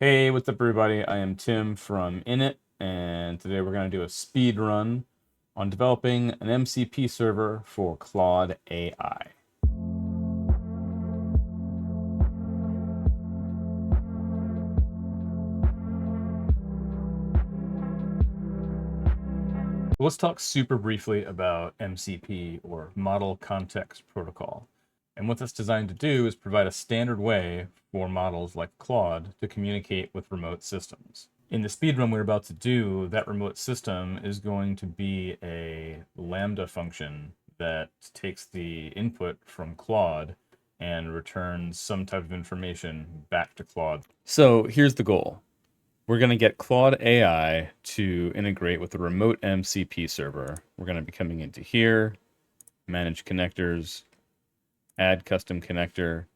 Hey, what's up everybody? I am Tim from Init, and today we're going to do a speed run on developing an MCP server for Claude AI. Let's talk super briefly about MCP, or Model Context Protocol. And what that's designed to do is provide a standard way for models like Claude to communicate with remote systems. In the speedrun we're about to do, that remote system is going to be a Lambda function that takes the input from Claude and returns some type of information back to Claude. So here's the goal. We're going to get Claude AI to integrate with a remote MCP server. We're going to be coming into here, manage connectors, add custom connector,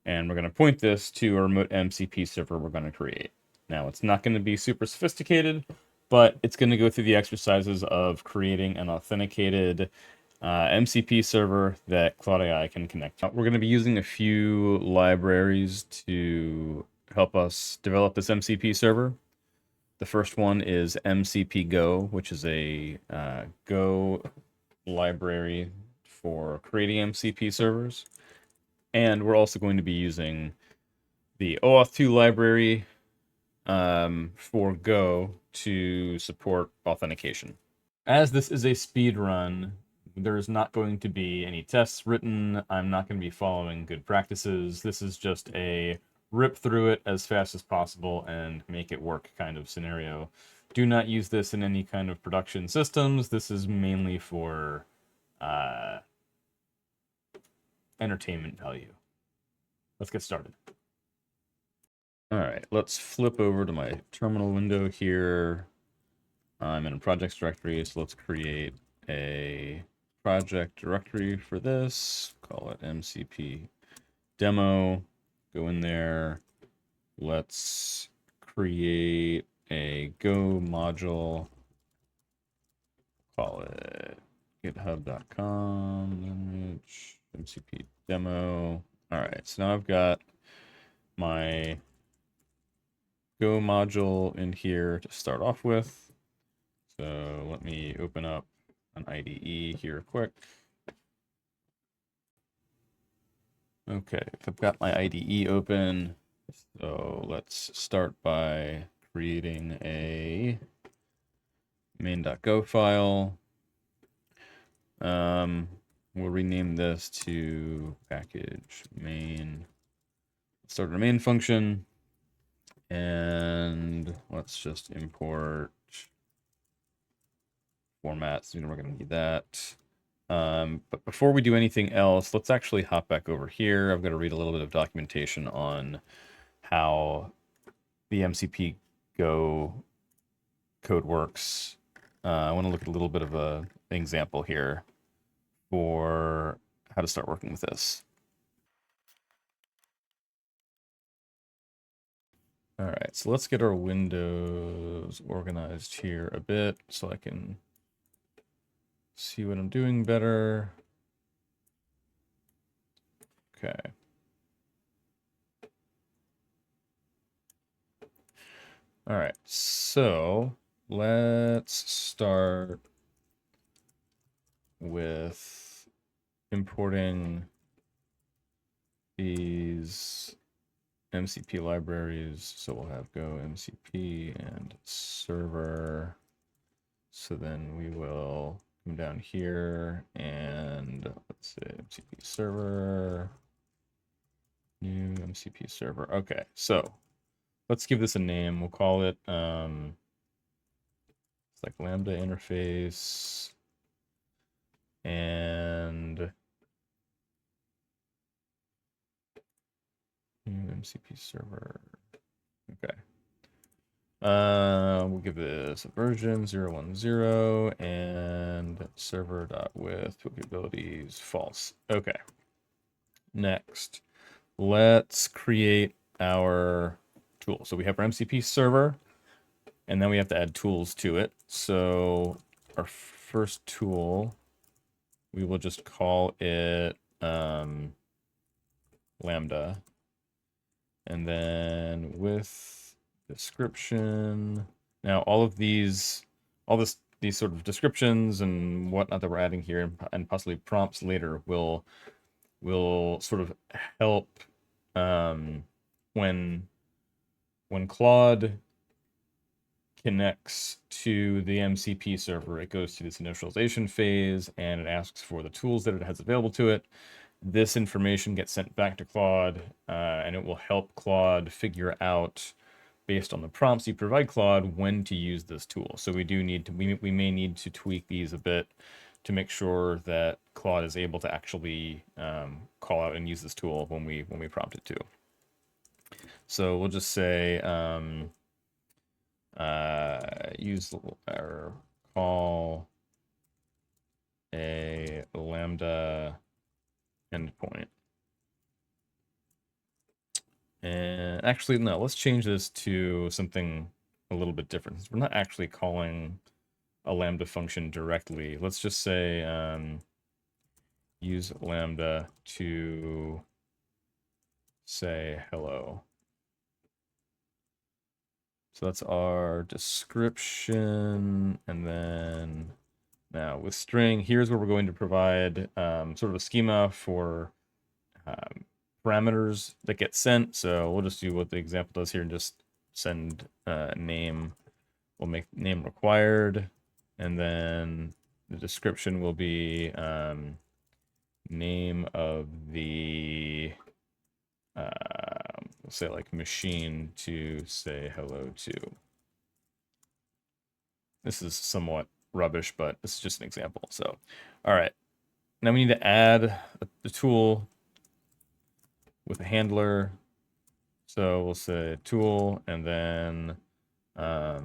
and we're going to point this to a remote MCP server we're going to create. Now, it's not going to be super sophisticated, but it's going to go through the exercises of creating an authenticated MCP server that Claude AI can connect to. We're going to be using a few libraries to help us develop this MCP server. The first one is MCP-Go, which is a Go library for creating MCP servers. And we're also going to be using the OAuth 2 library for Go to support authentication. As this is a speed run, there's not going to be any tests written. I'm not going to be following good practices. This is just a rip through it as fast as possible and make it work kind of scenario. Do not use this in any kind of production systems. This is mainly for entertainment value. Let's get started. All right, let's flip over to my terminal window here. I'm in a projects directory, so let's create a project directory for this. Call it MCP demo. Go in there. Let's create a Go module. Call it github.com image MCP demo. All right, so now I've got my Go module in here to start off with. So let me open up an IDE here quick. Okay, I've got my IDE open. So let's start by creating a main.go file. We'll rename this to package main. Start our main function. And let's just import formats. We're going to need that. But before we do anything else, let's actually hop back over here. I've got to read a little bit of documentation on how the MCP-Go code works. I want to look at a little bit of an example here for how to start working with this. All right, so let's get our windows organized here a bit so I can see what I'm doing better. Okay. All right, so let's start with importing these MCP libraries. So we'll have Go MCP and server. So then we will come down here and let's say MCP server, new MCP server. Okay, so let's give this a name. We'll call it it's like Lambda interface and new MCP server. Okay. We'll give this a version 010 and server.with capabilities false. Okay. Next, let's create our tool. So we have our MCP server, and then we have to add tools to it. So our first tool, we will just call it Lambda. And then with description. Now all of these sort of descriptions and whatnot that we're adding here, and possibly prompts later, will sort of help when Claude connects to the MCP server. It goes through this initialization phase and it asks for the tools that it has available to it. This information gets sent back to Claude, and it will help Claude figure out, based on the prompts you provide Claude, when to use this tool. So we may need to tweak these a bit to make sure that Claude is able to actually call out and use this tool when we prompt it to. So we'll just say use or call a Lambda endpoint. And actually, no, let's change this to something a little bit different. We're not actually calling a Lambda function directly. Let's just say use Lambda to say hello. So that's our description. And then now with string, here's where we're going to provide sort of a schema for parameters that get sent. So we'll just do what the example does here and just send name. We'll make name required. And then the description will be name of the, we'll say like machine to say hello to. This is somewhat rubbish, but this is just an example. So, all right. Now we need to add the tool with a handler. So we'll say tool and then call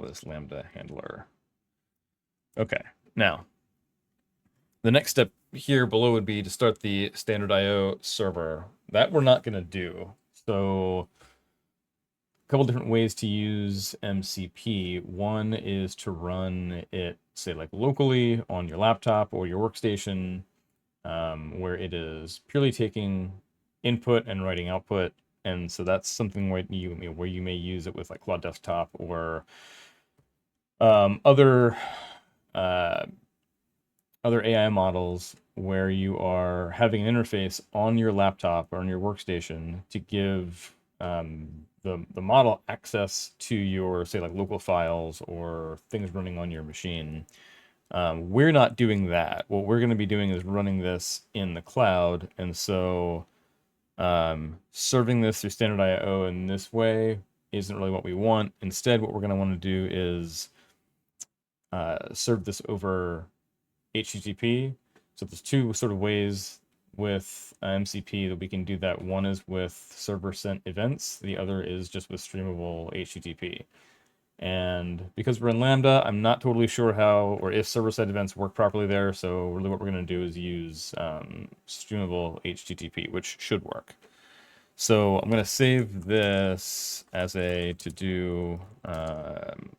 this Lambda handler. Okay, now the next step here below would be to start the standard IO server. That we're not going to do. So a couple different ways to use MCP. One is to run it, say like locally on your laptop or your workstation, where it is purely taking input and writing output. And so that's something where you may use it with like Claude Desktop or other AI models where you are having an interface on your laptop or on your workstation to give the model access to your, say, like local files or things running on your machine. We're not doing that. What we're going to be doing is running this in the cloud. And so serving this through standard IO in this way isn't really what we want. Instead, what we're going to want to do is serve this over HTTP. So there's two sort of ways with MCP that we can do that. One is with server sent events. The other is just with streamable HTTP. And because we're in Lambda, I'm not totally sure how or if server side events work properly there. So really what we're going to do is use streamable HTTP, which should work. So I'm going to save this as a to-do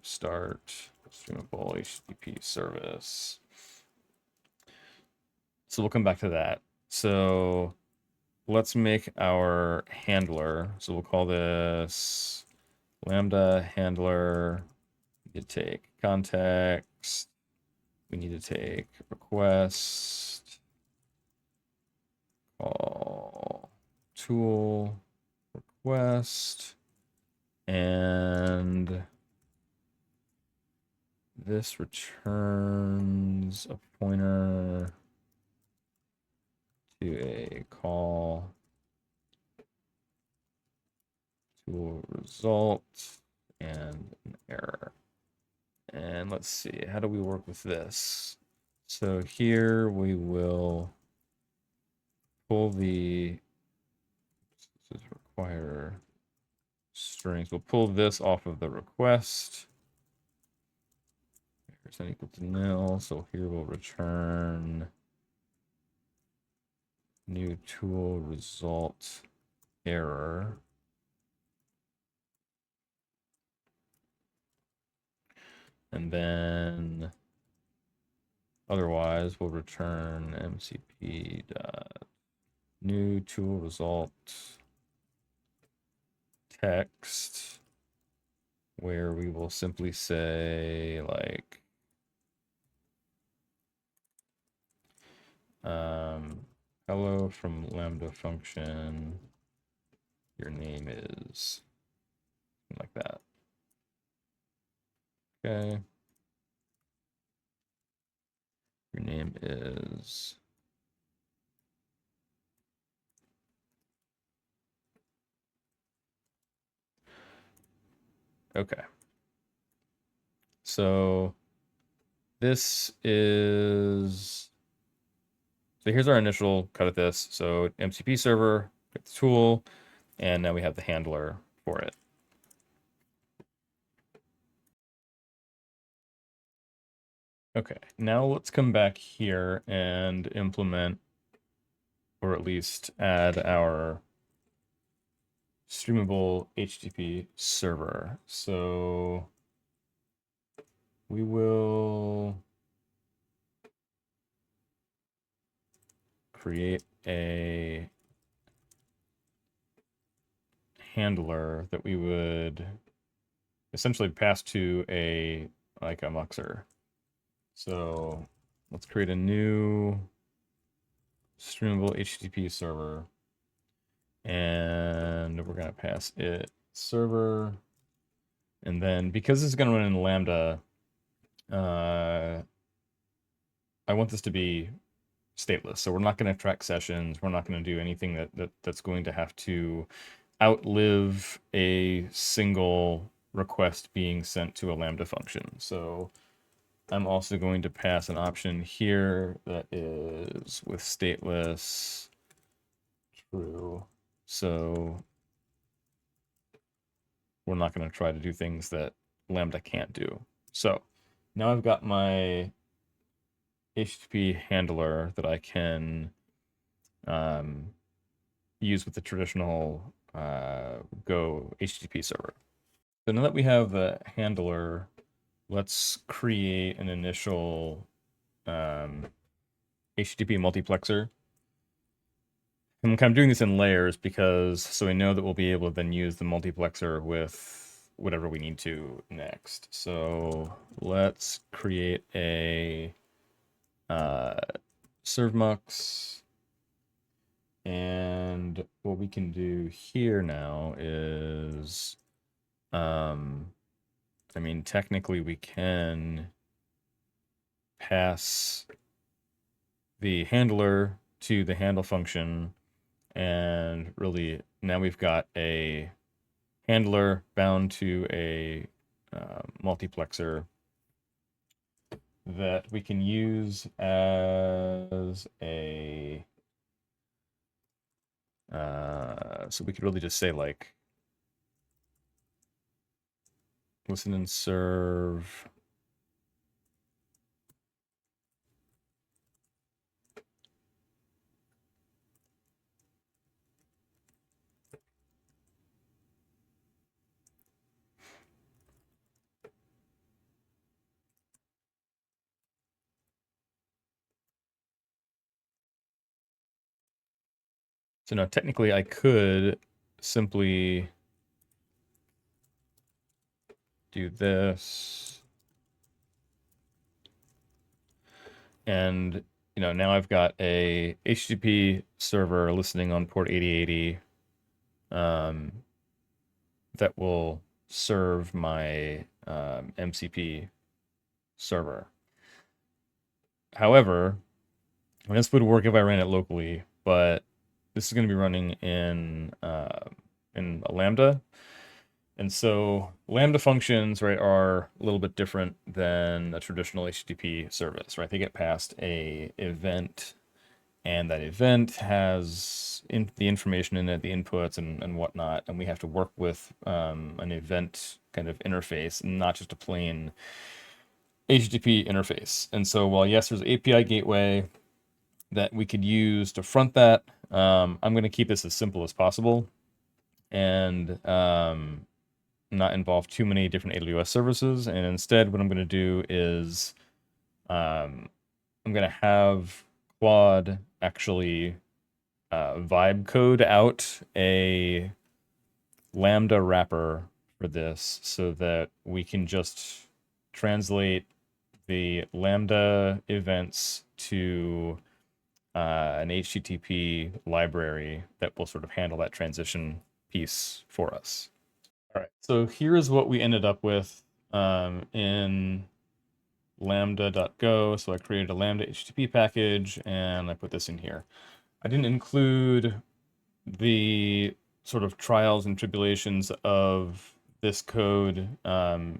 start streamable HTTP service. So we'll come back to that. So let's make our handler. So we'll call this Lambda handler. We need to take context. We need to take request. Call tool request. And this returns a pointer to a call tool result and an error. And let's see, how do we work with this? So here we will pull the, this is require strings. We'll pull this off of the request. Percent equal to nil. So here we'll return new tool result error. And then otherwise we'll return MCP dot new tool result text where we will simply say like, hello from Lambda function, your name is, like that. Okay. Your name is okay. So this is, so here's our initial cut of this. So MCP server, get the tool, and now we have the handler for it. Okay, now let's come back here and implement, or at least add our streamable HTTP server. So we will create a handler that we would essentially pass to a muxer. So let's create a new streamable HTTP server, and we're gonna pass it server, and then because this is gonna run in Lambda, I want this to be stateless. So we're not going to track sessions. We're not going to do anything that's going to have to outlive a single request being sent to a Lambda function. So I'm also going to pass an option here that is with stateless true. So we're not going to try to do things that Lambda can't do. So now I've got my HTTP handler that I can use with the traditional Go HTTP server. So now that we have the handler, let's create an initial HTTP multiplexer. I'm kind of doing this in layers because so we know that we'll be able to then use the multiplexer with whatever we need to next. So let's create a servmux, and what we can do here now is, I mean, technically we can pass the handler to the handle function, and really now we've got a handler bound to a multiplexer that we can use as a, so we could really just say like, listen and serve. So now technically I could simply do this. And now I've got a HTTP server listening on port 8080 that will serve my MCP server. However, this would work if I ran it locally, but this is going to be running in a Lambda. And so Lambda functions, right, are a little bit different than a traditional HTTP service, right? They get past a event, and that event has the information in it, the inputs and whatnot, and we have to work with an event kind of interface, not just a plain HTTP interface. And so while yes, there's an API gateway that we could use to front that, I'm going to keep this as simple as possible and not involve too many different AWS services. And instead, what I'm going to do is I'm going to have Claude actually vibe code out a Lambda wrapper for this so that we can just translate the Lambda events to an HTTP library that will sort of handle that transition piece for us. All right, so here's what we ended up with in lambda.go. So I created a Lambda HTTP package and I put this in here. I didn't include the sort of trials and tribulations of this code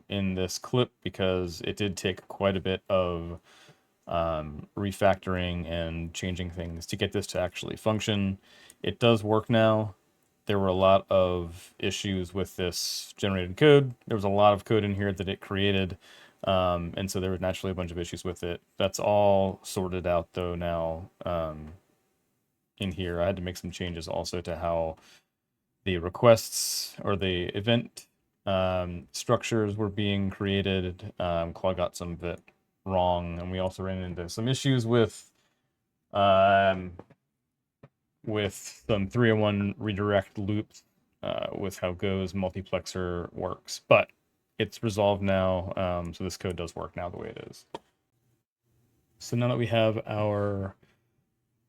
in this clip because it did take quite a bit of refactoring and changing things to get this to actually function. It does work now. There were a lot of issues with this generated code. There was a lot of code in here that it created. And so there was naturally a bunch of issues with it. That's all sorted out though now in here. I had to make some changes also to how the requests or the event structures were being created. Claude got some of it wrong, and we also ran into some issues with some 301 redirect loops with how Go's multiplexer works, but it's resolved now, so this code does work now the way it is. So now that we have our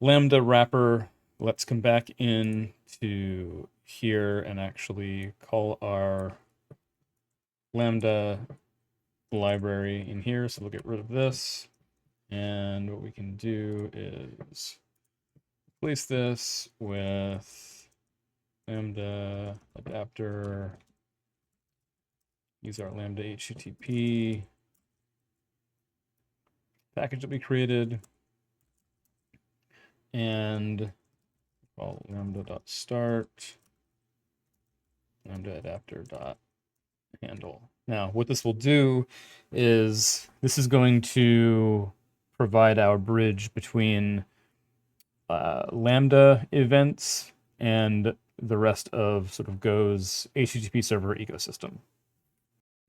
Lambda wrapper, let's come back into here and actually call our Lambda library in here. So we'll get rid of this. And what we can do is replace this with Lambda adapter, use our Lambda HTTP package that we created, and call lambda.start, lambda adapter.handle. Now, what this will do is this is going to provide our bridge between Lambda events and the rest of sort of Go's HTTP server ecosystem.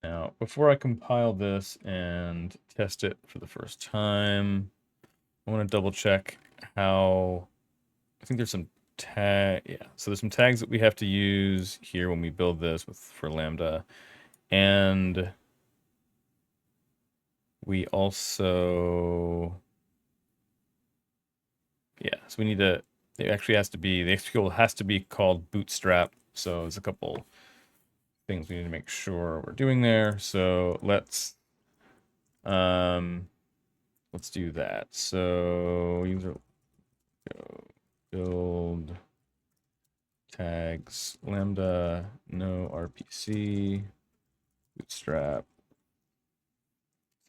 Now, before I compile this and test it for the first time, I want to double check how, I think there's some so there's some tags that we have to use here when we build this for Lambda. And we also, so we need to, it actually has to be, the executable has to be called bootstrap. So there's a couple things we need to make sure we're doing there. So let's do that. So user build tags lambda no RPC bootstrap.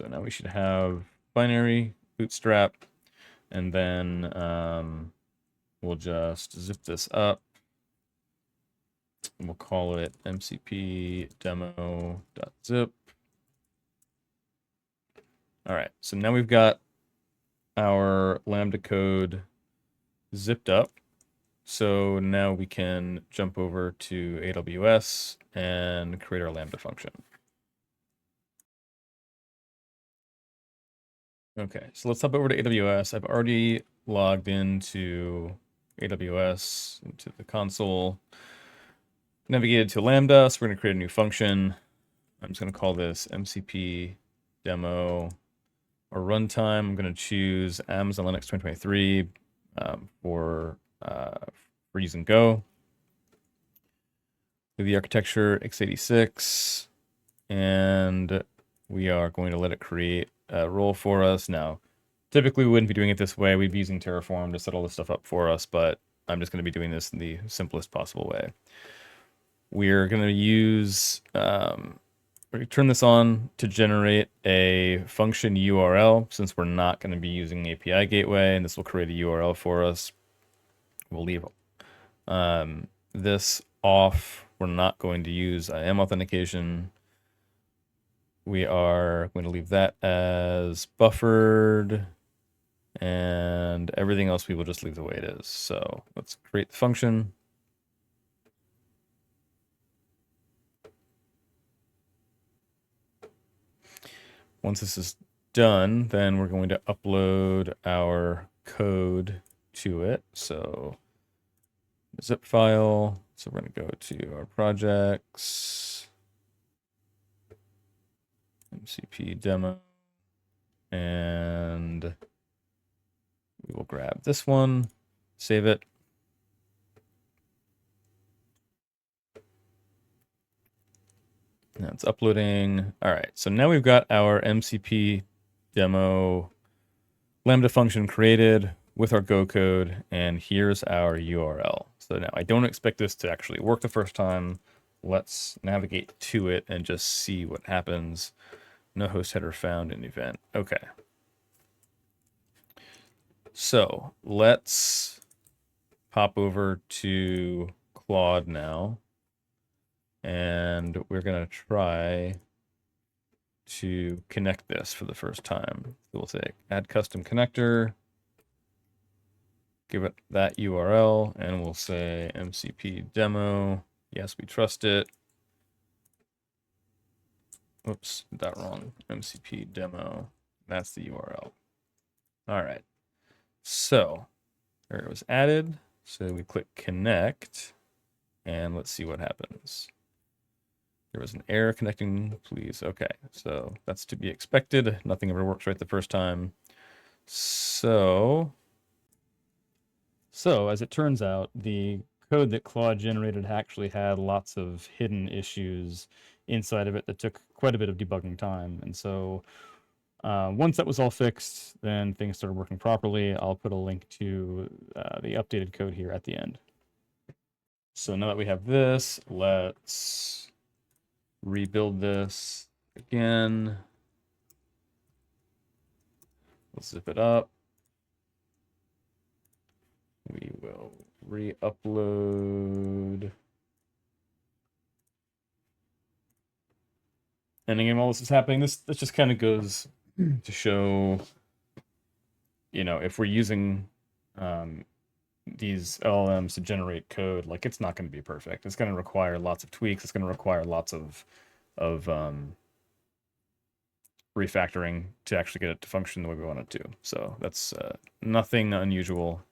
So now we should have binary bootstrap, and then we'll just zip this up. And we'll call it MCP demo.zip. All right, so now we've got our Lambda code zipped up. So now we can jump over to AWS and create our Lambda function. Okay, so let's hop over to AWS. I've already logged into AWS, into the console, navigated to Lambda, so we're going to create a new function. I'm just going to call this MCP demo or runtime. I'm going to choose Amazon Linux 2023 for using Go. Do the architecture x86, and we are going to let it create a role for us. Now, typically we wouldn't be doing it this way. We'd be using Terraform to set all this stuff up for us, but I'm just going to be doing this in the simplest possible way. We're going to use, we're going to turn this on to generate a function URL, since we're not going to be using API gateway, and this will create a URL for us. We'll leave this off. We're not going to use IAM authentication. We are going to leave that as buffered, and everything else we will just leave the way it is. So let's create the function. Once this is done, then we're going to upload our code to it. So zip file, So we're going to go to our projects, MCP demo, and we will grab this one, save it. Now it's uploading. All right, so now we've got our MCP demo Lambda function created with our Go code, and here's our URL. So now I don't expect this to actually work the first time. Let's navigate to it and just see what happens. No host header found in event. Okay. So let's pop over to Claude now. And we're going to try to connect this for the first time. So we'll say add custom connector, give it that URL, and we'll say MCP demo. Yes, we trust it. Oops, did that wrong. MCP demo. That's the URL. All right. So there it was added. So we click connect, and let's see what happens. There was an error connecting, please. Okay, so that's to be expected. Nothing ever works right the first time. So as it turns out, the code that Claude generated actually had lots of hidden issues inside of it that took quite a bit of debugging time. And so once that was all fixed, then things started working properly. I'll put a link to the updated code here at the end. So now that we have this, let's rebuild this again. Let's zip it up. We will re-upload. And again, while this is happening, this just kind of goes to show, you know, if we're using these LLMs to generate code, like it's not going to be perfect. It's going to require lots of tweaks. It's going to require lots of refactoring to actually get it to function the way we want it to. So that's nothing unusual.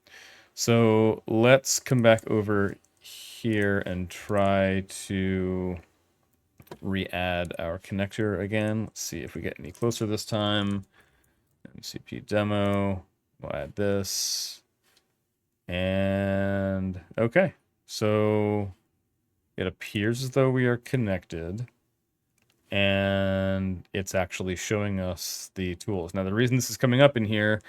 So let's come back over here and try to re-add our connector again. Let's see if we get any closer this time. MCP demo, we'll add this. And okay, so it appears as though we are connected, and it's actually showing us the tools. Now, the reason this is coming up in here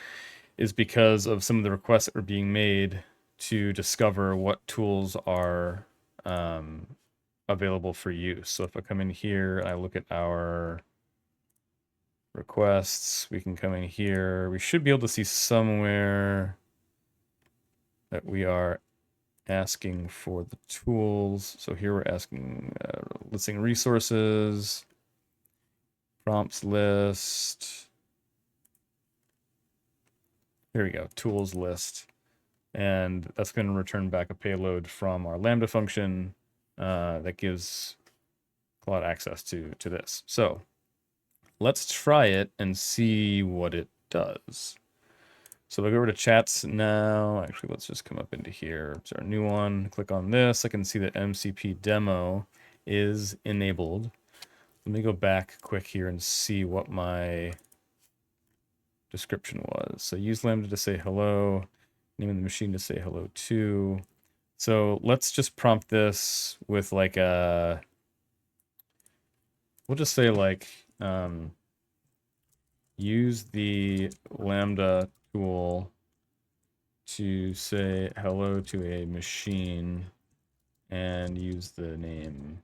is because of some of the requests that are being made to discover what tools are available for use. So if I come in here and I look at our requests, we can come in here. We should be able to see somewhere that we are asking for the tools. So here we're asking listing resources, prompts list. Here we go, tools list. And that's going to return back a payload from our Lambda function that gives Claude access to this. So let's try it and see what it does. So we'll go over to chats now. Actually, let's just come up into here. It's our new one. Click on this. I can see that MCP demo is enabled. Let me go back quick here and see what my description was. So use Lambda to say hello. Name of the machine to say hello to. So let's just prompt this with like a, we'll just say like, use the Lambda tool to say hello to a machine and use the name.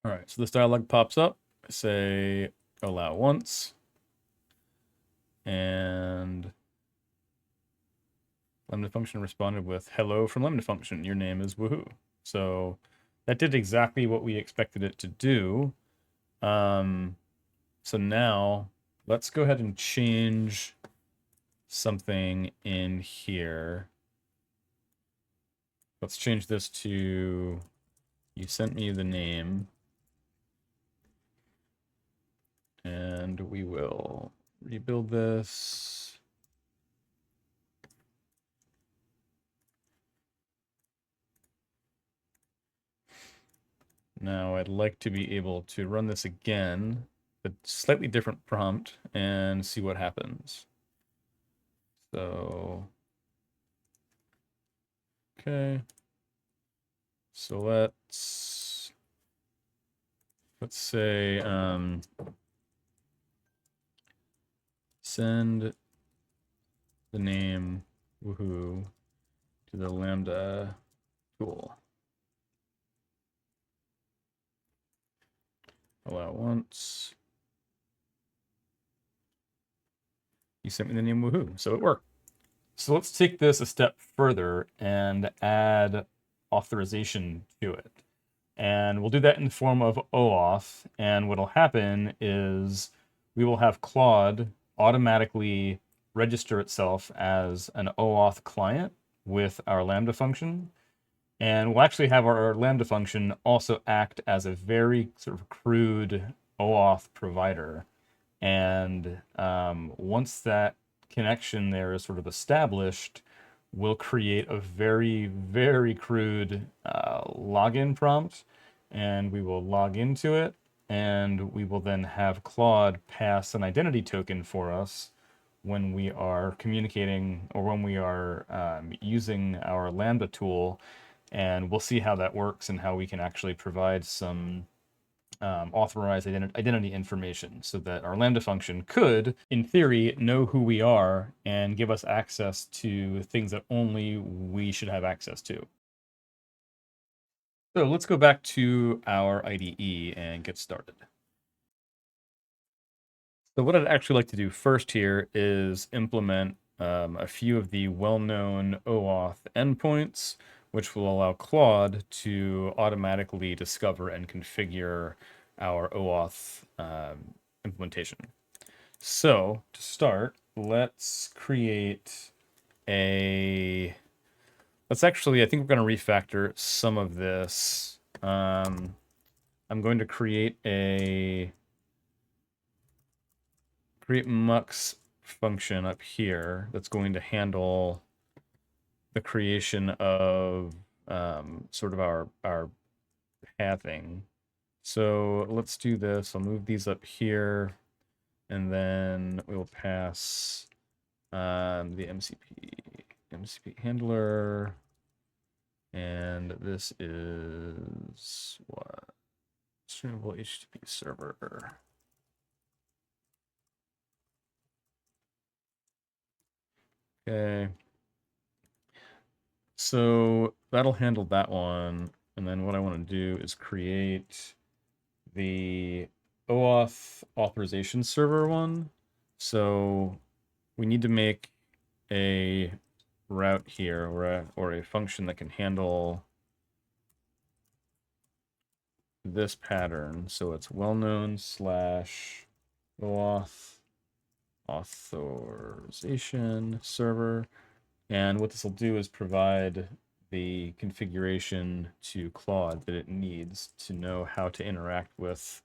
All right, so this dialog pops up. I say allow once, and Lambda function responded with hello from Lambda function. Your name is Woohoo. So that did exactly what we expected it to do. So now let's go ahead and change something in here. Let's change this to, you sent me the name. And we will rebuild this. Now I'd like to be able to run this again, but slightly different prompt, and see what happens. So, okay. So let's say send the name woohoo to the Lambda tool. Allow once. You sent me the name woohoo, so it worked. So let's take this a step further and add authorization to it. And we'll do that in the form of OAuth. And what'll happen is we will have Claude automatically register itself as an OAuth client with our Lambda function. And we'll actually have our Lambda function also act as a very sort of crude OAuth provider. And once that connection there is sort of established, we'll create a very, very crude login prompt, and we will log into it, and we will then have Claude pass an identity token for us when we are communicating or when we are using our Lambda tool, and we'll see how that works and how we can actually provide some authorized identity information so that our Lambda function could, in theory, know who we are and give us access to things that only we should have access to. So let's go back to our IDE and get started. So what I'd actually like to do first here is implement a few of the well-known OAuth endpoints, which will allow Claude to automatically discover and configure our OAuth implementation. So to start, let's create a, let's actually, I think we're going to refactor some of this. I'm going to create mux function up here that's going to handle the creation of sort of our pathing. So let's do this. I'll move these up here, and then we'll pass the MCP handler, and this is what? Streamable HTTP server. Okay. So that'll handle that one. And then what I want to do is create the OAuth authorization server one. So we need to make a route here or a function that can handle this pattern. So it's well-known / OAuth authorization server. And what this will do is provide the configuration to Claude that it needs to know how to interact with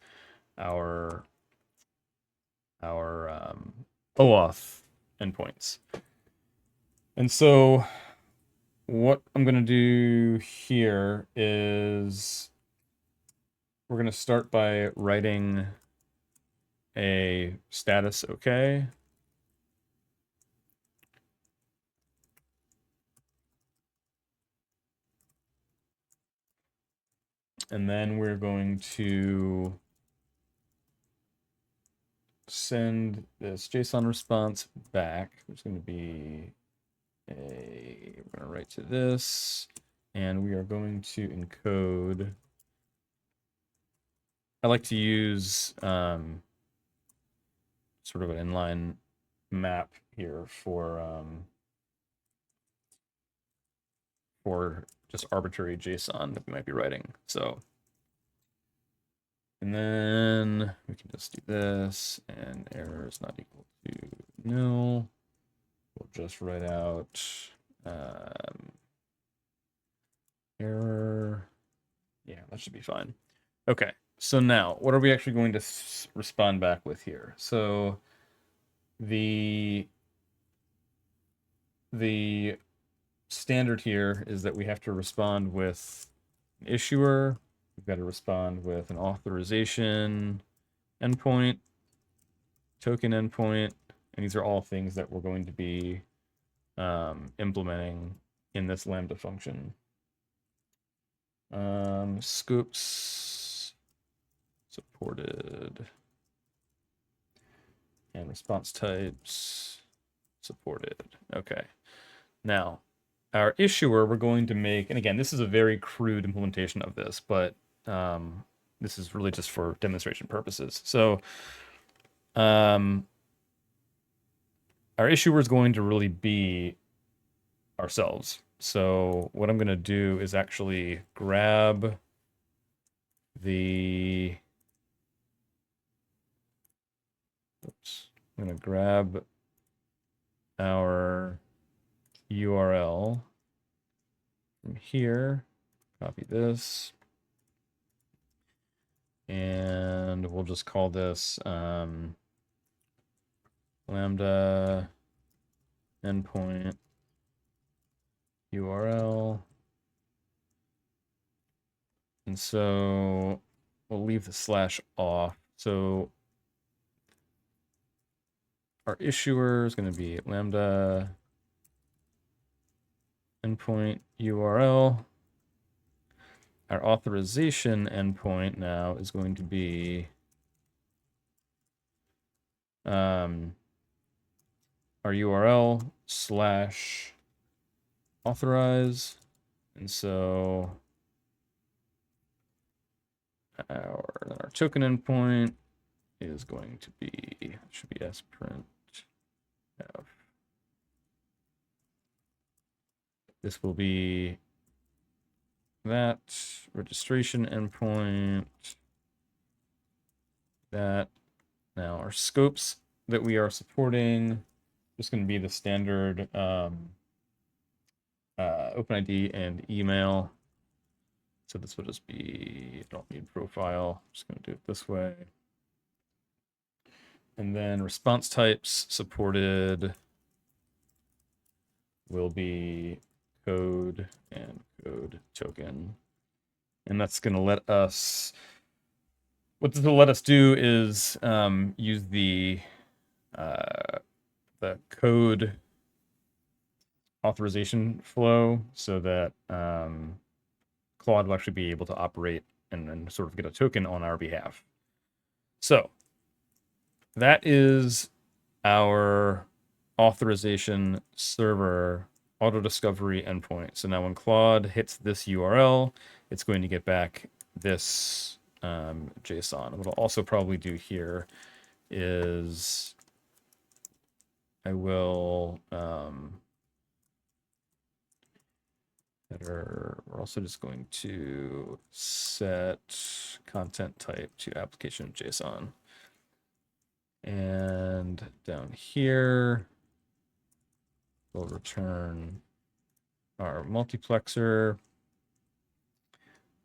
our OAuth endpoints. And so what I'm going to do here is we're going to start by writing a status OK. And then we're going to send this JSON response back. There's going to be we're going to write to this, and we are going to encode. I like to use sort of an inline map here for just arbitrary JSON that we might be writing. So, and then we can just do this, and error is not equal to nil. We'll just write out error. Yeah, that should be fine. Okay, so now what are we actually going to respond back with here? So the standard here is that we have to respond with an issuer we've got to respond with an authorization endpoint, token endpoint, and these are all things that we're going to be implementing in this Lambda function. Scopes supported, and response types supported. Okay. Now, our issuer, we're going to make, and again, this is a very crude implementation of this, but this is really just for demonstration purposes. So our issuer is going to really be ourselves. So what I'm going to do is actually grab the, oops, I'm going to grab our URL from here, copy this, and we'll just call this Lambda endpoint URL. And so we'll leave the slash off. So our issuer is going to be Lambda endpoint URL. Our authorization endpoint now is going to be our URL slash authorize. And so our token endpoint is going to be, should be sprint f. This will be that registration endpoint, that. Now our scopes that we are supporting, just going to be the standard OpenID and email. So this will just be, I don't need profile, I'm just going to do it this way. And then response types supported will be code and code token. And that's going to let us, what this will let us do is use the code authorization flow so that Claude will actually be able to operate and sort of get a token on our behalf. So that is our authorization server auto discovery endpoint. So now when Claude hits this URL, it's going to get back this JSON. What I'll also probably do here is I will we're also just going to set content type to application JSON. And down here, we'll return our multiplexer.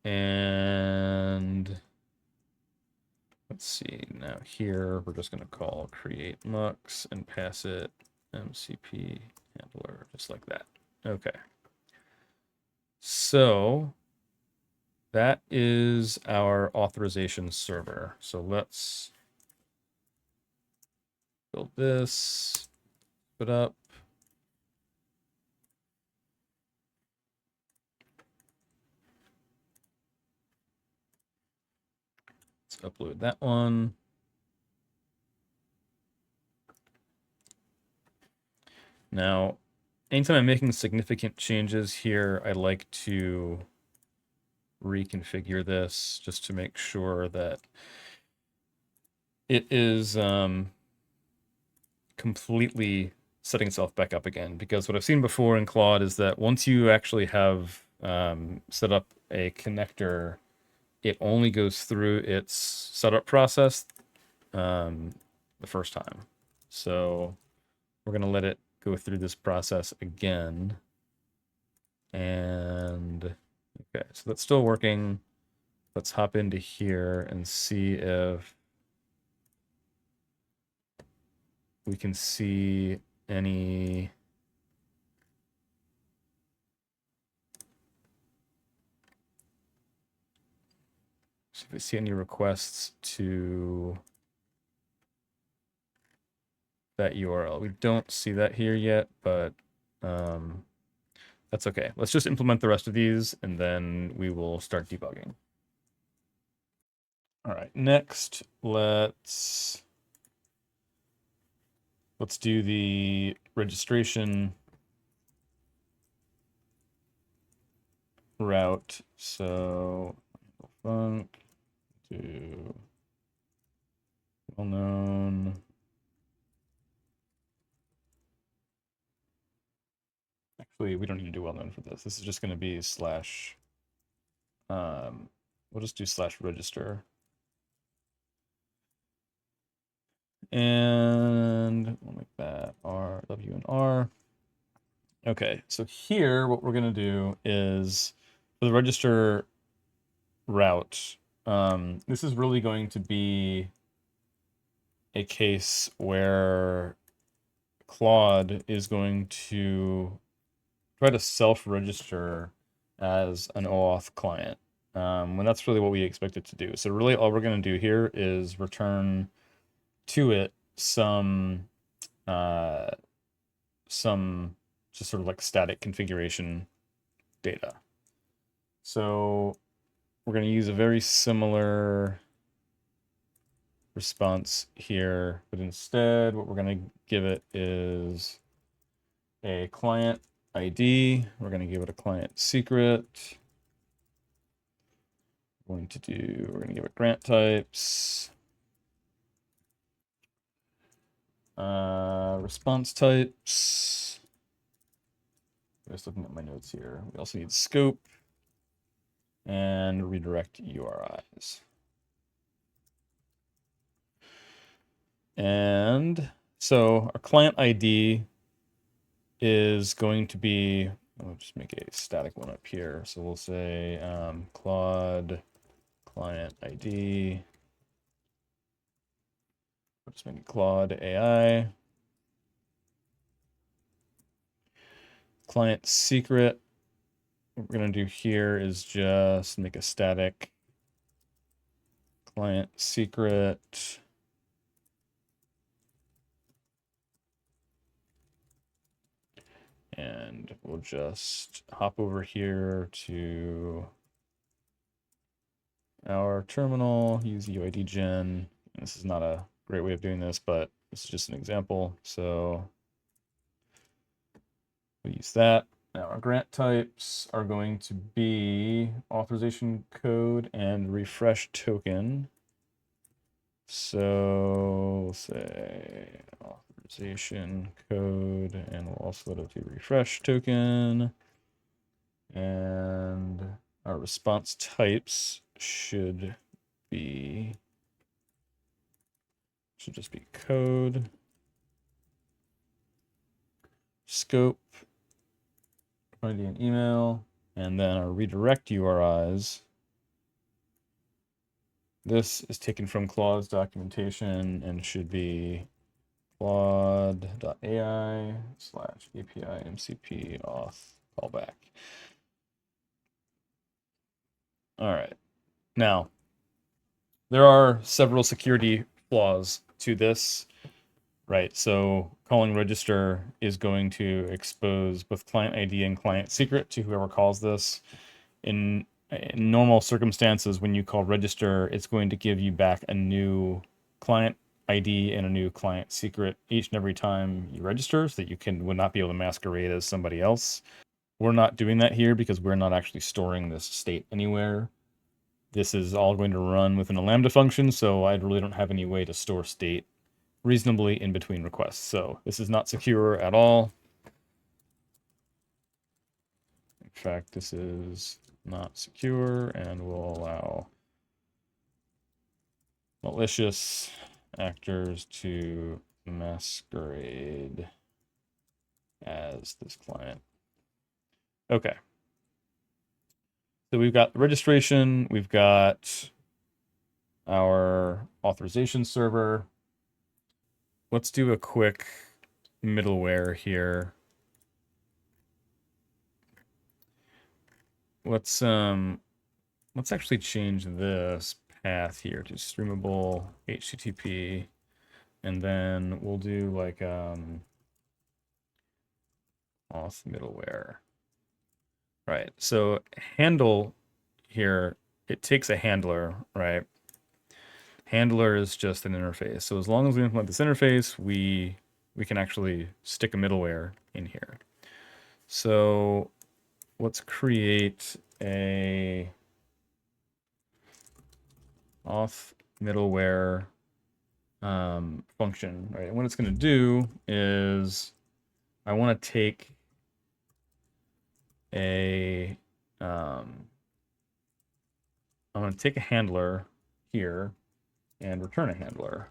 And let's see, now here, we're just going to call create mux and pass it MCP handler, just like that. Okay. So that is our authorization server. So let's build this, put up. Let's upload that one. Now, anytime I'm making significant changes here, I like to reconfigure this just to make sure that it is completely setting itself back up again. Because what I've seen before in Claude is that once you actually have set up a connector, it only goes through its setup process the first time. So we're going to let it go through this process again. And okay, so that's still working. Let's hop into here and see if we can see any see if we see any requests to that URL. We don't see that here yet, but that's okay. Let's just implement the rest of these, and then we will start debugging. All right, next, let's do the registration route. So func to well-known. Actually, we don't need to do well-known for this. This is just going to be slash. We'll just do slash register. And we'll make that R, W, and R. Okay, so here what we're going to do is for the register route, this is really going to be a case where Claude is going to try to self-register as an OAuth client. When that's really what we expect it to do. So really all we're going to do here is return to it some just sort of like static configuration data. So we're going to use a very similar response here, but instead what we're going to give it is a client ID. We're going to give it a client secret. We're going to give it grant types. Response types. Just looking at my notes here. We also need scope and redirect URIs. And so our client ID is going to be, I'll just make a static one up here. So we'll say Claude client ID. We'll just make it Claude AI. Client secret. What we're going to do here is just make a static client secret. And we'll just hop over here to our terminal, use UID gen. This is not a great way of doing this, but this is just an example. So we'll use that. Now our grant types are going to be authorization code and refresh token. So we'll say authorization code, and we'll also let it do refresh token. And our response types should just be code, scope, ID and email, and then our redirect URIs. This is taken from Claude's documentation and should be claude.ai/API MCP auth callback. All right. Now, there are several security flaws to this, right? So calling register is going to expose both client ID and client secret to whoever calls this. In normal circumstances, when you call register, it's going to give you back a new client ID and a new client secret each and every time you register, so that you would not be able to masquerade as somebody else. We're not doing that here because we're not actually storing this state anywhere. This is all going to run within a Lambda function, so I really don't have any way to store state reasonably in between requests. So this is not secure at all. In fact, this is not secure and will allow malicious actors to masquerade as this client. Okay. So we've got the registration, we've got our authorization server. Let's do a quick middleware here. Let's actually change this path here to streamable HTTP, and then we'll do like auth middleware. Right. So handle here, it takes a handler, right? Handler is just an interface. So as long as we implement this interface, we can actually stick a middleware in here. So let's create a auth middleware function, right? And what it's going to do is I want to take a I'm going to take a handler here and return a handler.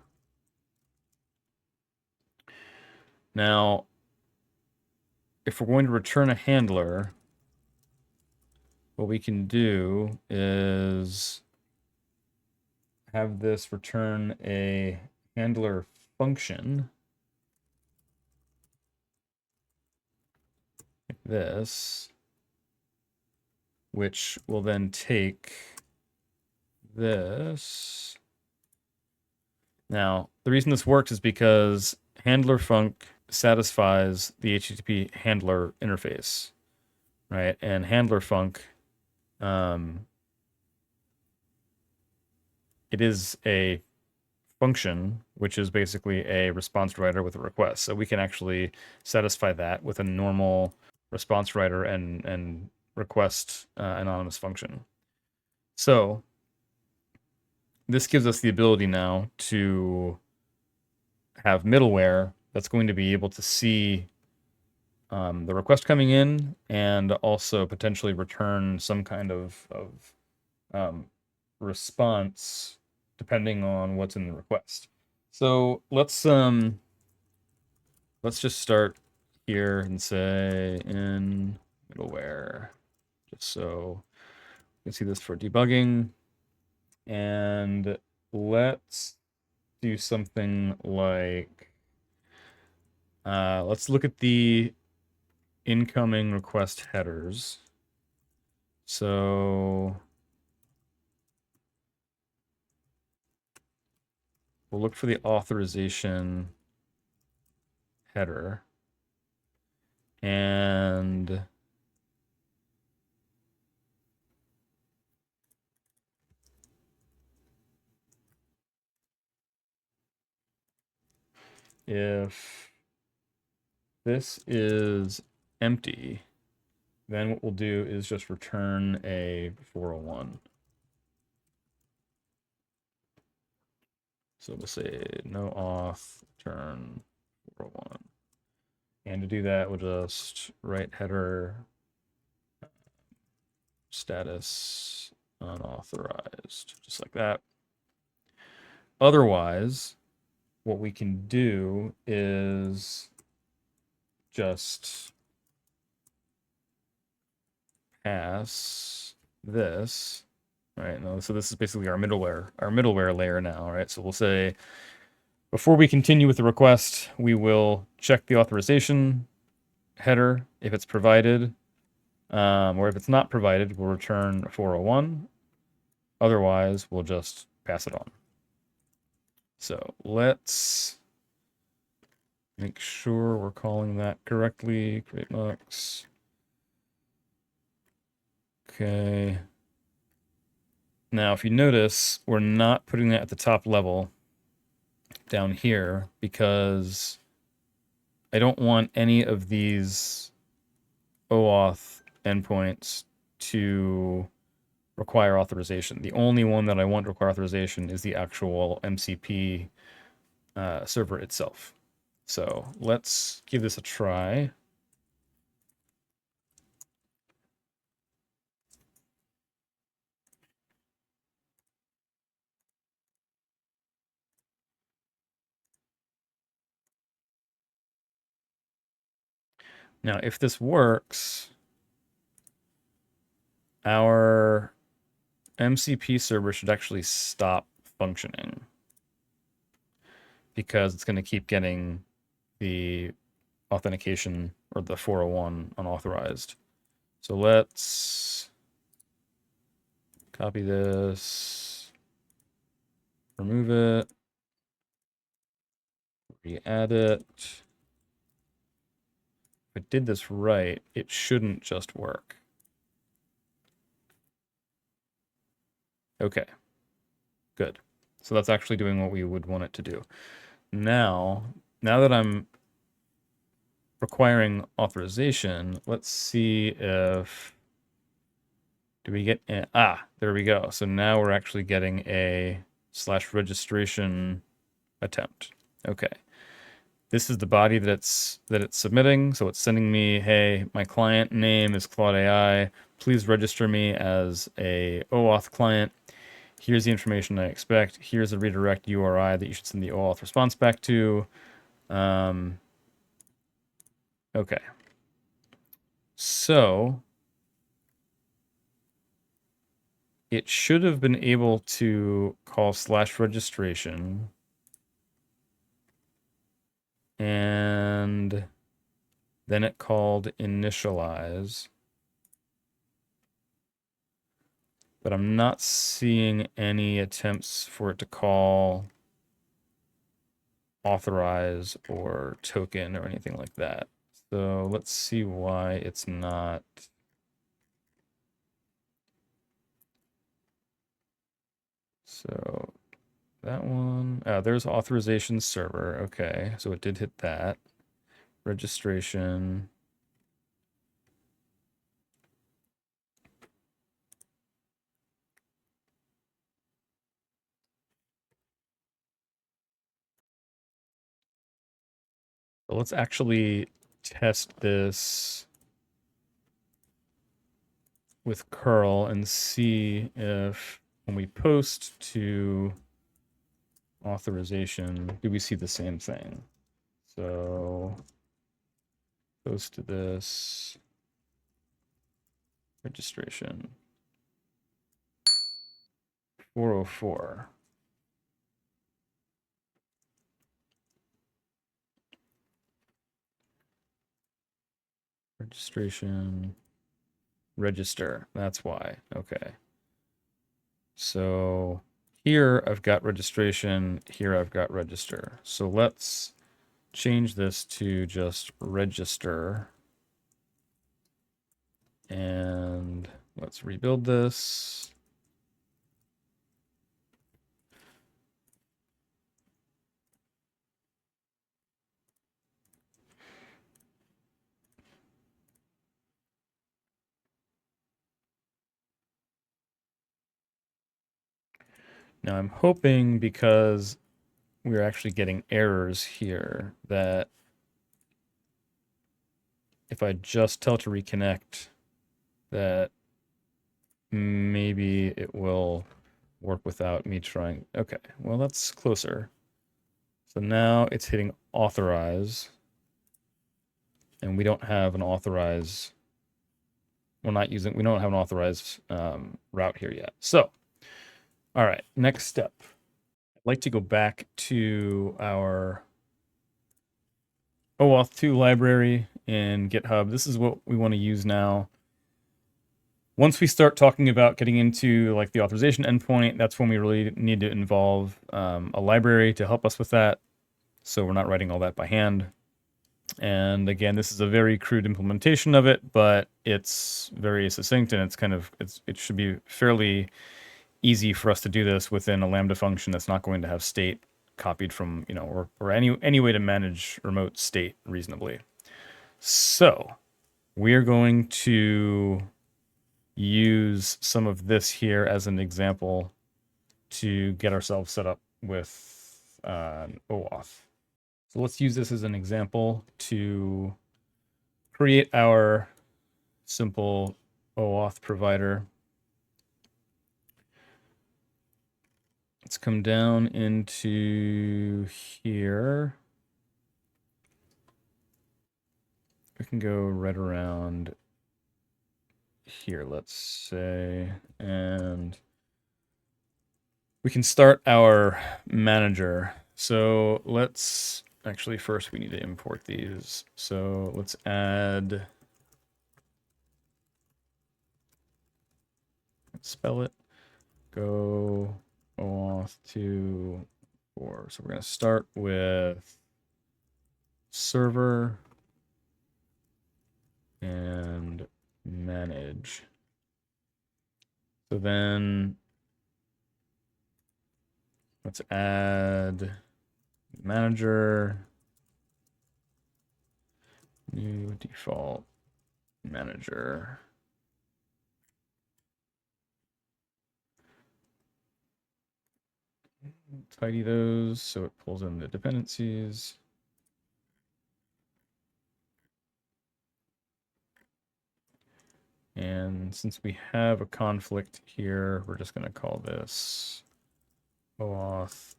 Now, if we're going to return a handler, what we can do is have this return a handler function like this, which will then take this. Now, the reason this works is because handler func satisfies the HTTP handler interface, right? And handler func, it is a function, which is basically a response writer with a request. So we can actually satisfy that with a normal response writer and request anonymous function. So this gives us the ability now to have middleware that's going to be able to see the request coming in and also potentially return some kind of response depending on what's in the request. So let's just start here and say in middleware, just so you can see this for debugging. And let's do something like, let's look at the incoming request headers. So we'll look for the authorization header. And if this is empty, then what we'll do is just return a 401. So we'll say no auth, return 401. And to do that, we'll just write header status unauthorized, just like that. Otherwise, what we can do is just pass this, right? No, so this is basically our middleware layer now, right? So we'll say, before we continue with the request, we will check the authorization header if it's provided, or if it's not provided, we'll return 401. Otherwise, we'll just pass it on. So let's make sure we're calling that correctly. Create mux. Okay. Now, if you notice, we're not putting that at the top level down here because I don't want any of these OAuth endpoints to require authorization. The only one that I want to require authorization is the actual MCP server itself. So let's give this a try. Now, if this works, our MCP server should actually stop functioning because it's going to keep getting the authentication or the 401 unauthorized. So let's copy this, remove it, re-add it. If I did this right, it shouldn't just work. Okay, good. So that's actually doing what we would want it to do. Now that I'm requiring authorization, let's see if, do we get, there we go. So now we're actually getting a /registration attempt. Okay. This is the body that it's submitting. So it's sending me, hey, my client name is Claude AI. Please register me as a OAuth client. Here's the information I expect. Here's a redirect URI that you should send the OAuth response back to. Okay. So it should have been able to call /registration. And then it called initialize. But I'm not seeing any attempts for it to call authorize or token or anything like that. So let's see why it's not. So that one, there's authorization server. Okay, so it did hit that. Registration. So let's actually test this with curl and see if when we post to authorization, do we see the same thing? So post to this registration 404. Registration register. That's why. Okay. So here I've got registration, here I've got register. So let's change this to just register. And let's rebuild this. Now I'm hoping, because we're actually getting errors here, that if I just tell to reconnect, that maybe it will work without me trying. Okay, well, that's closer. So now it's hitting authorize, and we don't have an authorize. We don't have an authorized route here yet. So, all right, next step. I'd like to go back to our OAuth 2 library in GitHub. This is what we want to use now. Once we start talking about getting into like the authorization endpoint, that's when we really need to involve a library to help us with that. So we're not writing all that by hand. And again, this is a very crude implementation of it, but it's very succinct, and it should be fairly easy for us to do this within a Lambda function that's not going to have state copied from, or any way to manage remote state reasonably. So we're going to use some of this here as an example to get ourselves set up with OAuth. So let's use this as an example to create our simple OAuth provider. Let's come down into here. We can go right around here, let's say, and we can start our manager. So let's actually, first we need to import these. So let's add, spell it, go, OAuth 2, 4. So we're going to start with server and manage. So then let's add manager, new default manager. Tidy those so it pulls in the dependencies. And since we have a conflict here, we're just going to call this OAuth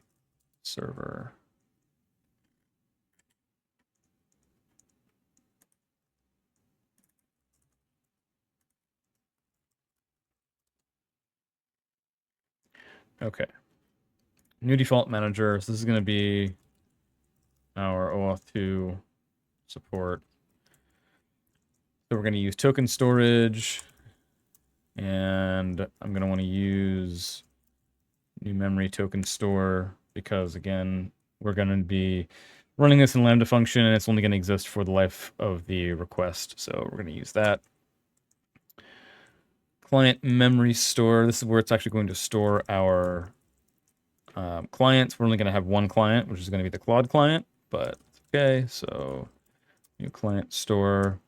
server. Okay. New default manager. So this is going to be our OAuth 2 support. So we're going to use token storage, and I'm going to want to use new memory token store because, again, we're going to be running this in Lambda function, and it's only going to exist for the life of the request. So we're going to use that. Client memory store. This is where it's actually going to store our clients. We're only going to have one client, which is going to be the Claude client, but okay. So new client store.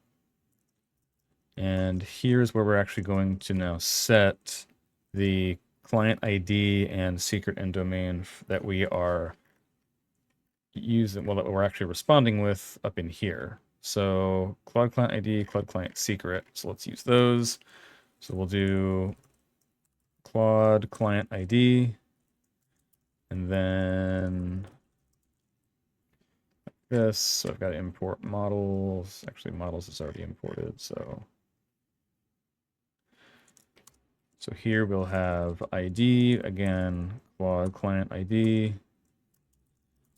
And here's where we're actually going to now set the client ID and secret and domain that we are using, well, that we're actually responding with up in here. So Claude client ID, Claude client secret. So let's use those. So we'll do Claude client ID, and then this. So I've got to import models. Actually, models is already imported. So here we'll have ID, again, Claude client ID.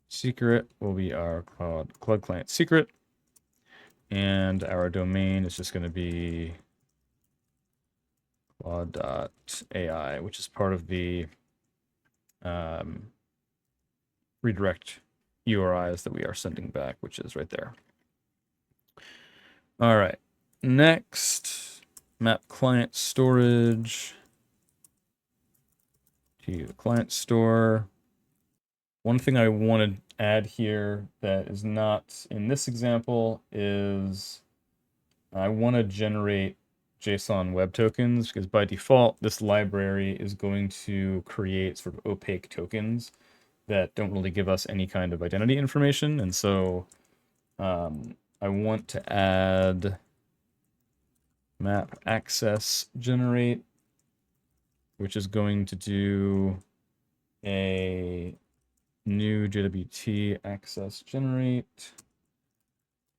Secret will be our Claude client secret. And our domain is just going to be Claude.ai, which is part of the redirect URIs that we are sending back, which is right there. All right. Next, map client storage to the client store. One thing I want to add here that is not in this example is I want to generate JSON web tokens, because by default, this library is going to create sort of opaque tokens that don't really give us any kind of identity information. And so I want to add map access generate, which is going to do a new JWT access generate.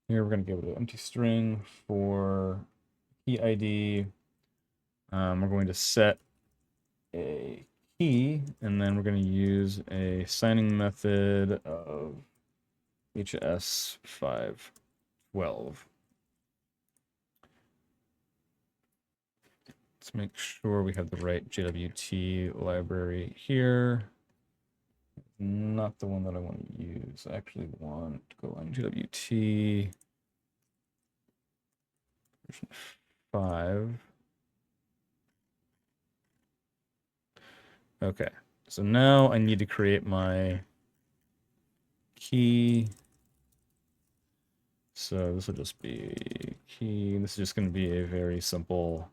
Here we're going to give it an empty string for key ID. We're going to set a key, and then we're going to use a signing method of HS512. Let's make sure we have the right JWT library here. Not the one that I want to use. I actually want Golang JWT version 5. Okay, so now I need to create my key. So this will just be key. This is just going to be a very simple.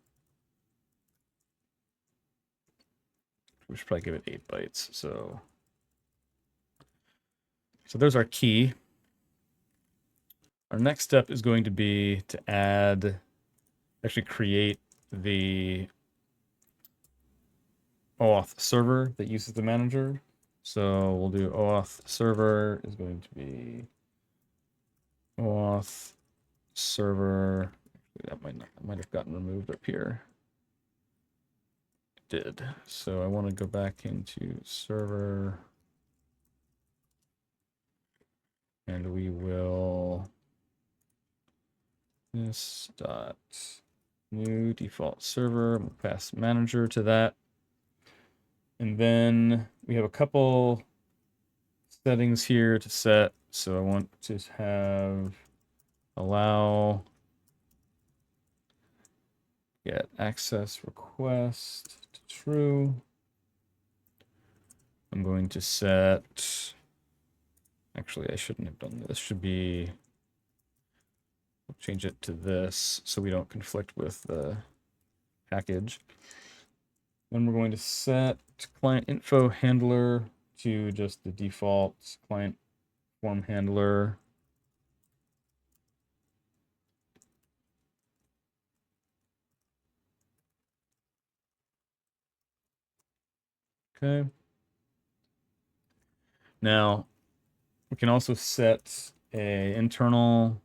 We should probably give it 8 bytes. So there's our key. Our next step is going to be to actually create the OAuth server that uses the manager. So we'll do OAuth server is going to be OAuth server. That might have gotten removed up here. It did. So I want to go back into server, and we will this dot new default server. We'll pass manager to that. And then we have a couple settings here to set. So I want to have allow get access request to true. I'm going to set, actually I shouldn't have done this. Should be, we'll change it to this so we don't conflict with the package. Then we're going to set client info handler to just the default client form handler. Okay. Now we can also set a internal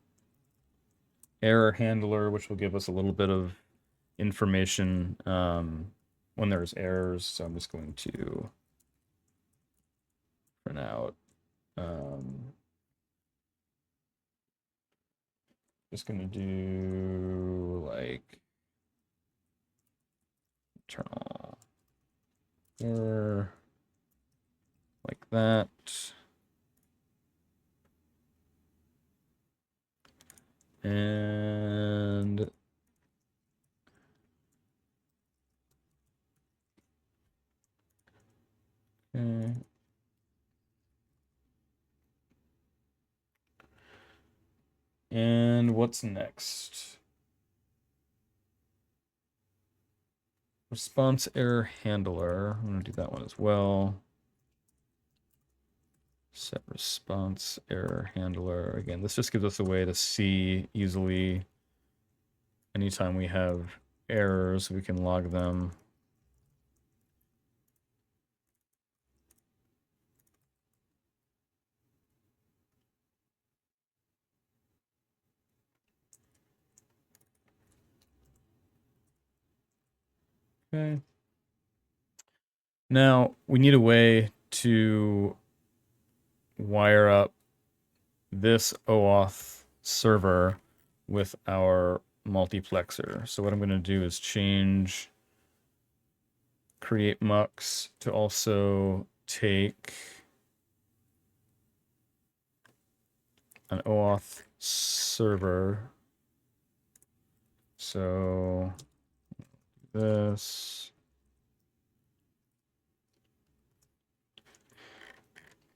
error handler, which will give us a little bit of information when there's errors. So I'm just going to print out just going to do like internal error like that. And okay. And what's next? Response error handler. I'm going to do that one as well. Set response error handler. Again, this just gives us a way to see easily anytime we have errors, we can log them. Okay. Now we need a way to wire up this OAuth server with our multiplexer. So what I'm going to do is change create mux to also take an OAuth server. So this,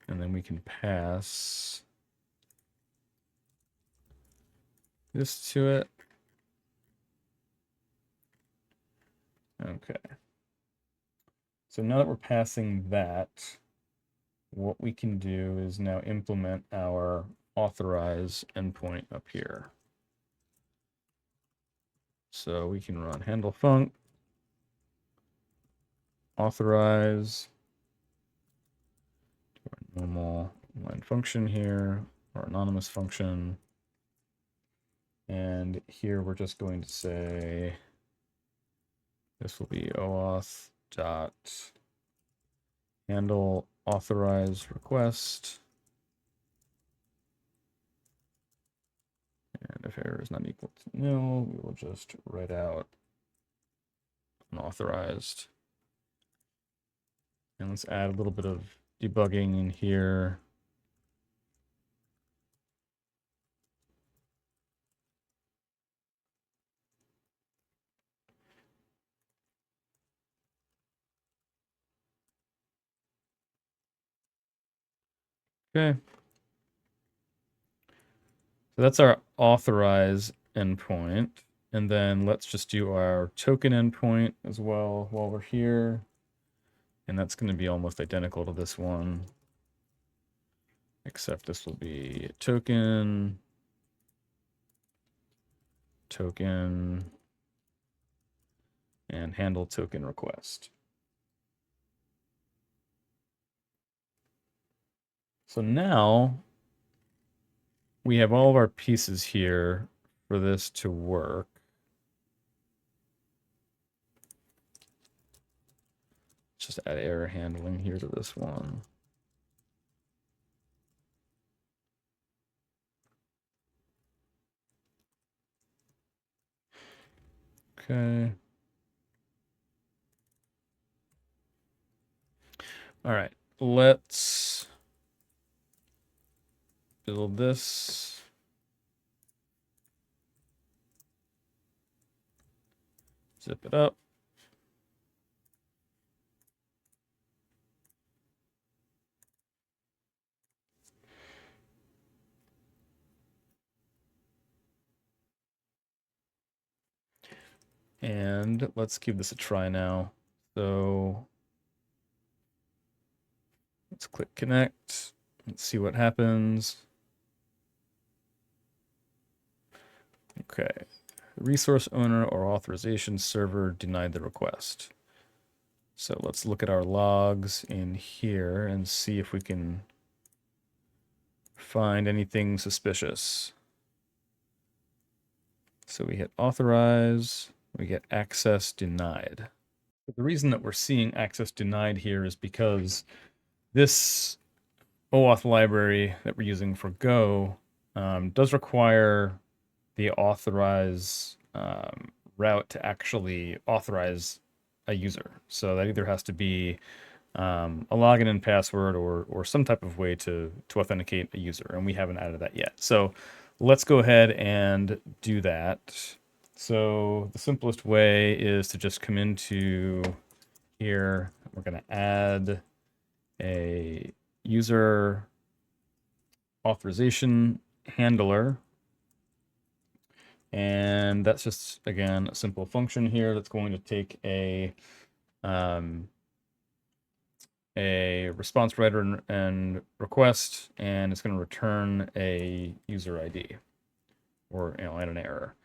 and then we can pass this to it. Okay. So now that we're passing that, what we can do is now implement our authorize endpoint up here. So we can run handle func, authorize, our normal line function here, our anonymous function. And here we're just going to say, this will be OAuth dot handle authorize request. And if error is not equal to nil, we will just write out unauthorized. And let's add a little bit of debugging in here. Okay. So that's our authorize endpoint. And then let's just do our token endpoint as well while we're here. And that's going to be almost identical to this one, except this will be token, token, and handle token request. So now we have all of our pieces here for this to work. Just add error handling here to this one. Okay. All right, let's build this. Zip it up. And let's give this a try now. So let's click connect. Let's see what happens. Okay. Resource owner or authorization server denied the request. So let's look at our logs in here and see if we can find anything suspicious. So we hit authorize, we get access denied. But the reason that we're seeing access denied here is because this OAuth library that we're using for Go does require the authorize route to actually authorize a user. So that either has to be a login and password or some type of way to authenticate a user, and we haven't added that yet. So let's go ahead and do that. So the simplest way is to just come into here. We're going to add a user authorization handler. And that's just, again, a simple function here that's going to take a response writer and request, and it's going to return a user ID or, and an error.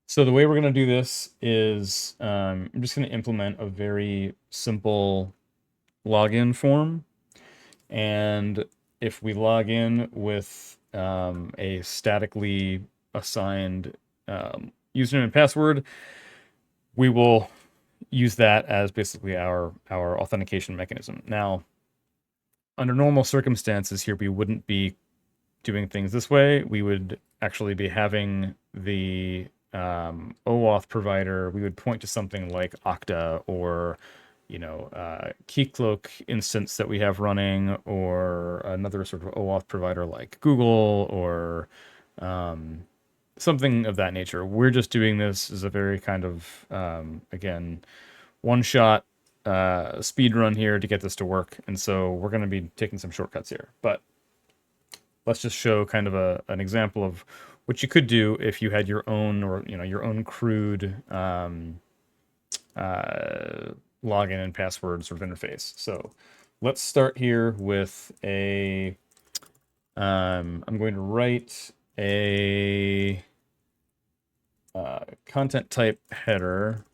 So the way we're going to do this is I'm just going to implement a very simple login form. And if we log in with a statically assigned username and password, we will use that as basically our authentication mechanism. Now, under normal circumstances here, we wouldn't be doing things this way. We would actually be having the OAuth provider. We would point to something like Okta or Keycloak instance that we have running, or another sort of OAuth provider like Google or something of that nature. We're just doing this as a very kind of, again, one-shot speed run here to get this to work. And so we're going to be taking some shortcuts here. But let's just show kind of an example of what you could do if you had your own, or your own crude login and password sort of interface. So let's start here with I'm going to write a content type header.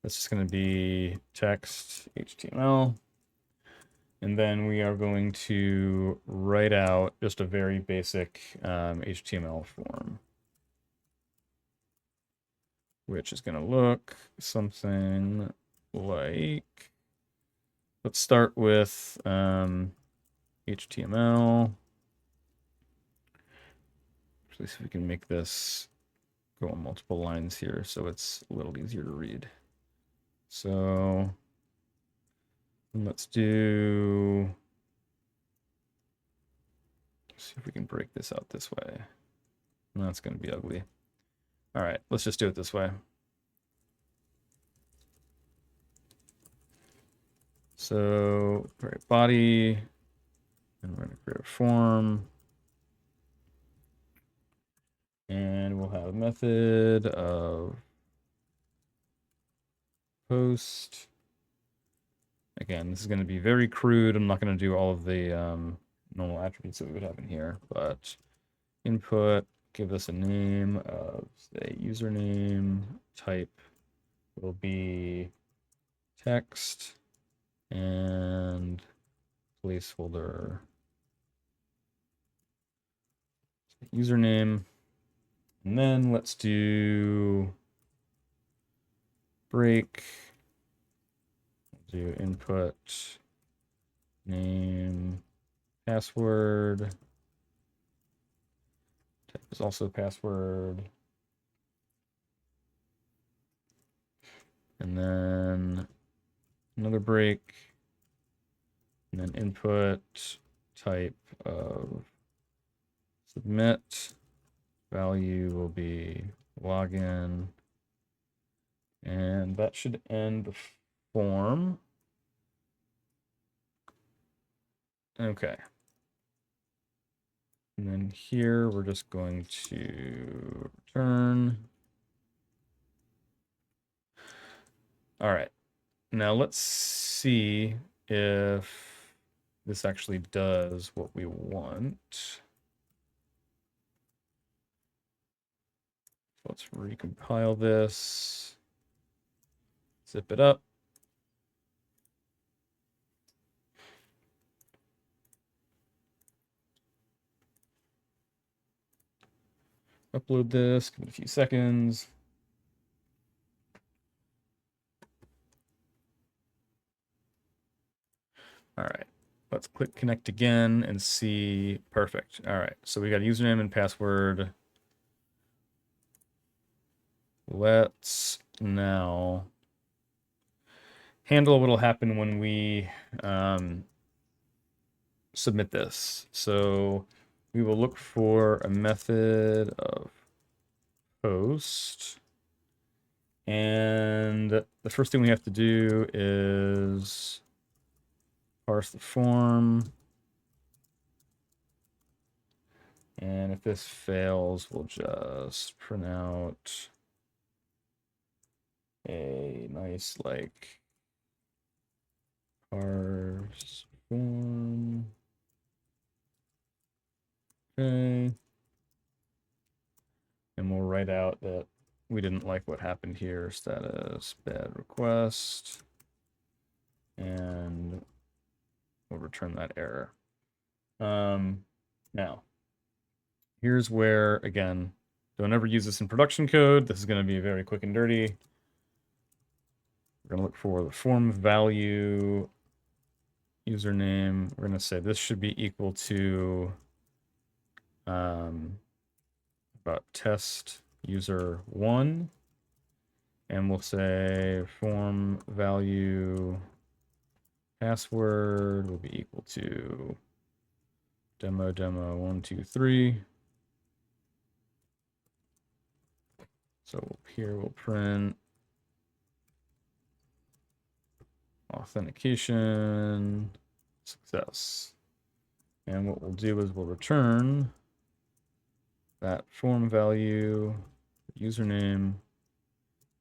That's just going to be text HTML. And then we are going to write out just a very basic HTML form, which is going to look something like, let's start with HTML. Actually, see if we can make this go on multiple lines here so it's a little easier to read. So let's see if we can break this out this way. That's going to be ugly. All right, let's just do it this way. So, all right, body, and we're going to create a form. And we'll have a method of post. Again, this is going to be very crude. I'm not going to do all of the normal attributes that we would have in here, but input, give us a name of, say, username, type will be text, and placeholder username. And then let's do break, do input, name, password, type is also password, and then another break, And then input type of submit. Value will be login. And that should end the form. Okay. And then here we're just going to return. All right. Now let's see if this actually does what we want. Let's recompile this, zip it up. Upload this, give it a few seconds. All right, let's click connect again and see. Perfect. All right, so we got username and password. Let's now handle what'll happen when we submit this. So we will look for a method of post. And the first thing we have to do is parse the form. And if this fails, we'll just print out a nice, like, parse form. Okay. And we'll write out that we didn't like what happened here. Status bad request. And we'll return that error. Now, here's where, again, don't ever use this in production code. This is going to be very quick and dirty. We're going to look for the form value username. We're going to say this should be equal to about test user 1. And we'll say form value password will be equal to demo 1 2 3. So here we'll print authentication success. And what we'll do is we'll return that form value, username,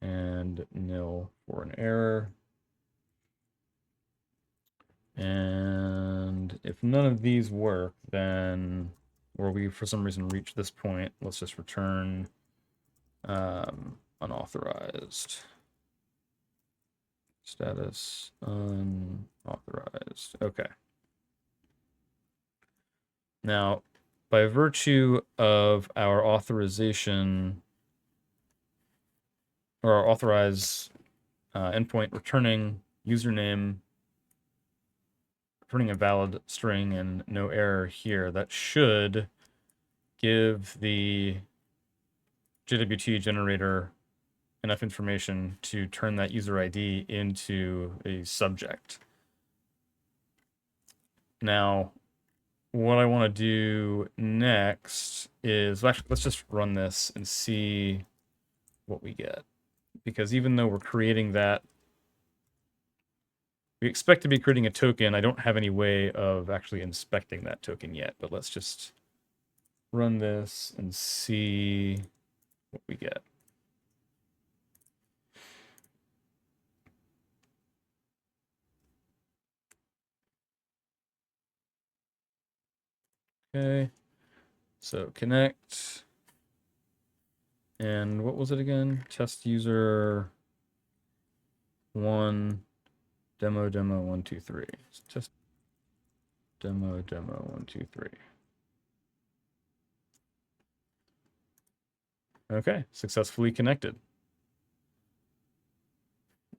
and nil for an error. And if none of these work, then, or we for some reason reach this point, let's just return unauthorized. Status unauthorized. Okay. Now, by virtue of our authorization or our authorized endpoint returning username, returning a valid string and no error here, that should give the JWT generator enough information to turn that user ID into a subject. Now, what I want to do next is, actually, let's just run this and see what we get. Because even though we're creating that, we expect to be creating a token, I don't have any way of actually inspecting that token yet, but let's just run this and see what we get. Okay, so connect. And what was it again? Test user 1, demo 1 2 3. Test demo 1 2 3. Okay, successfully connected.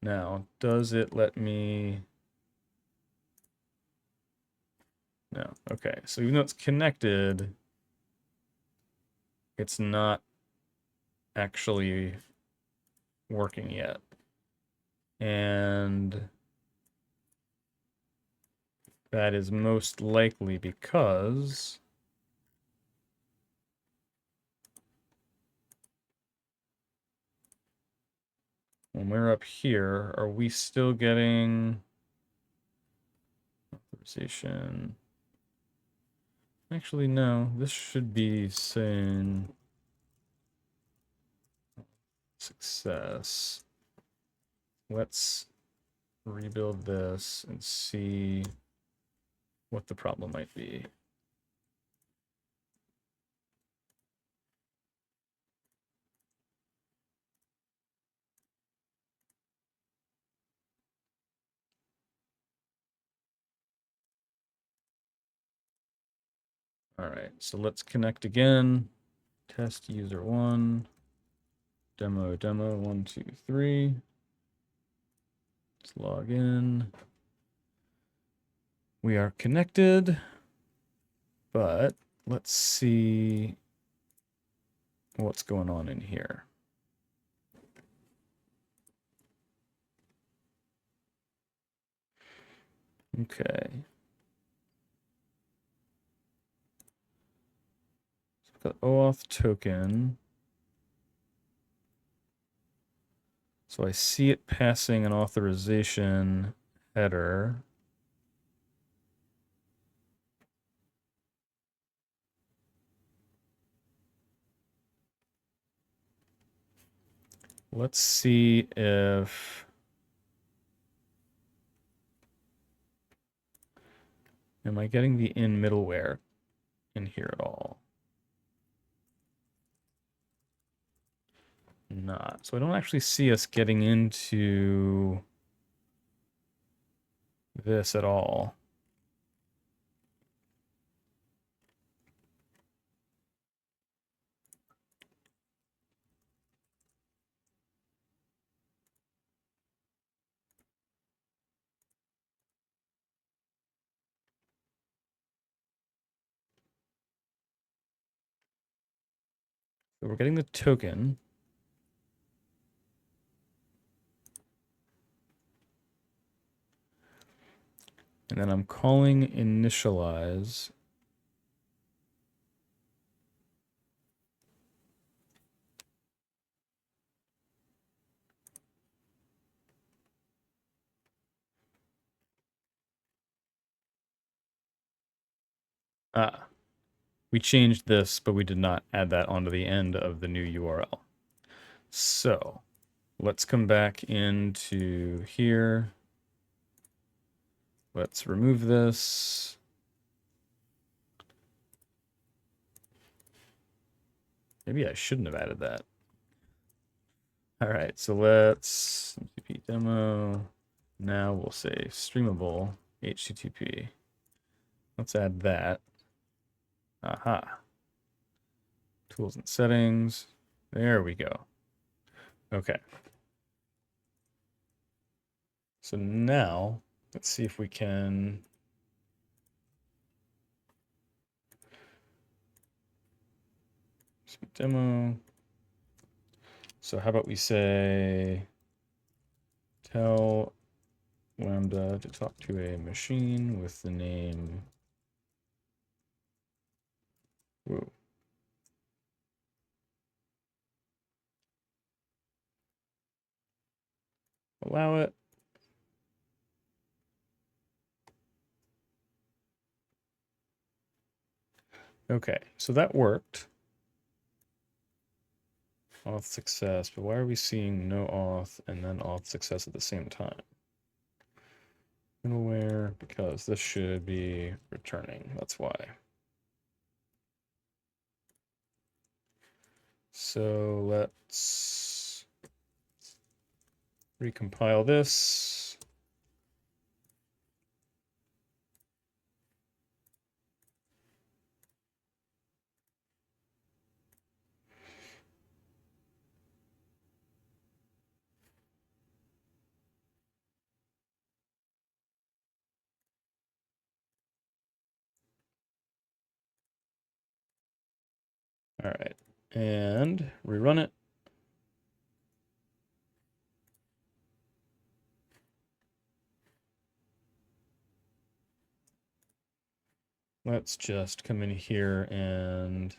Now, does it let me? No. Okay, so even though it's connected, it's not actually working yet. And That is most likely because when we're up here, are we still getting authorization? Actually, no. This should be saying success. Let's rebuild this and see what the problem might be. All right, so let's connect again. Test user 1, demo 1, 2, 3. Let's log in. We are connected, but let's see what's going on in here. Okay. So we've got OAuth token. So I see it passing an authorization header. Let's see if am I getting the in middleware in here at all? Not. So I don't actually see us getting into this at all. So we're getting the token. And then I'm calling initialize. We changed this, but we did not add that onto the end of the new URL. So let's come back into here. Let's remove this. Maybe I shouldn't have added that. All right, so let's MCP demo. Now we'll say streamable HTTP. Let's add that. Aha. Tools and settings. There we go. Okay. So now let's see if we can demo. So how about we say tell Lambda to talk to a machine with the name. Whoa. Allow it. Okay, so that worked. Auth success, but why are we seeing no auth and then auth success at the same time? Middleware, because this should be returning, that's why. So let's recompile this. All right, and rerun it. let's just come in here and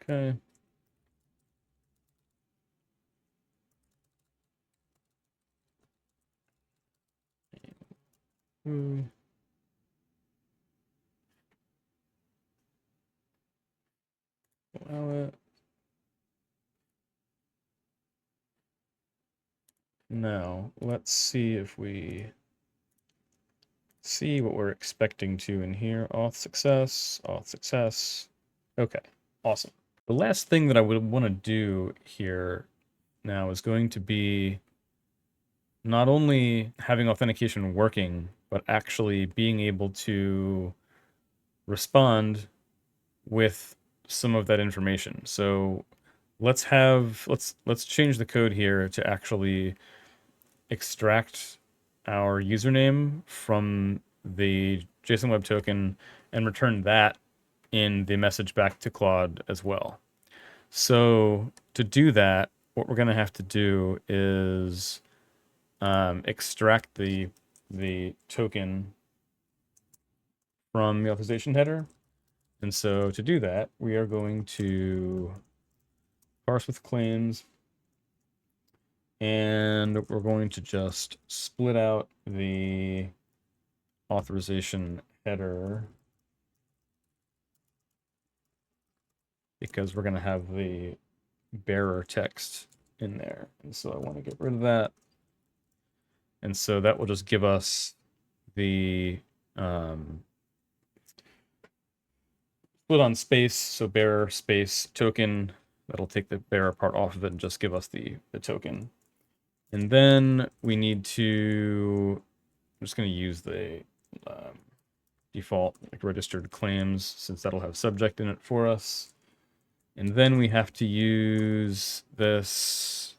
okay. Allow it. Now, let's see if we see what we're expecting to in here. Auth success, auth success. Okay, awesome. The last thing that I would want to do here now is going to be not only having authentication working, but actually being able to respond with some of that information. So let's change the code here to actually extract our username from the JSON Web Token and return that in the message back to Claude as well. So to do that, what we're going to have to do is extract the token from the authorization header. And so to do that, we are going to parse with claims, and we're going to just split out the authorization header because we're going to have the bearer text in there. And so I want to get rid of that. And so that will just give us the split on space. So bearer space token. That'll take the bearer part off of it and just give us the token. And then we need to, I'm just going to use the default like registered claims since that'll have subject in it for us. And then we have to use this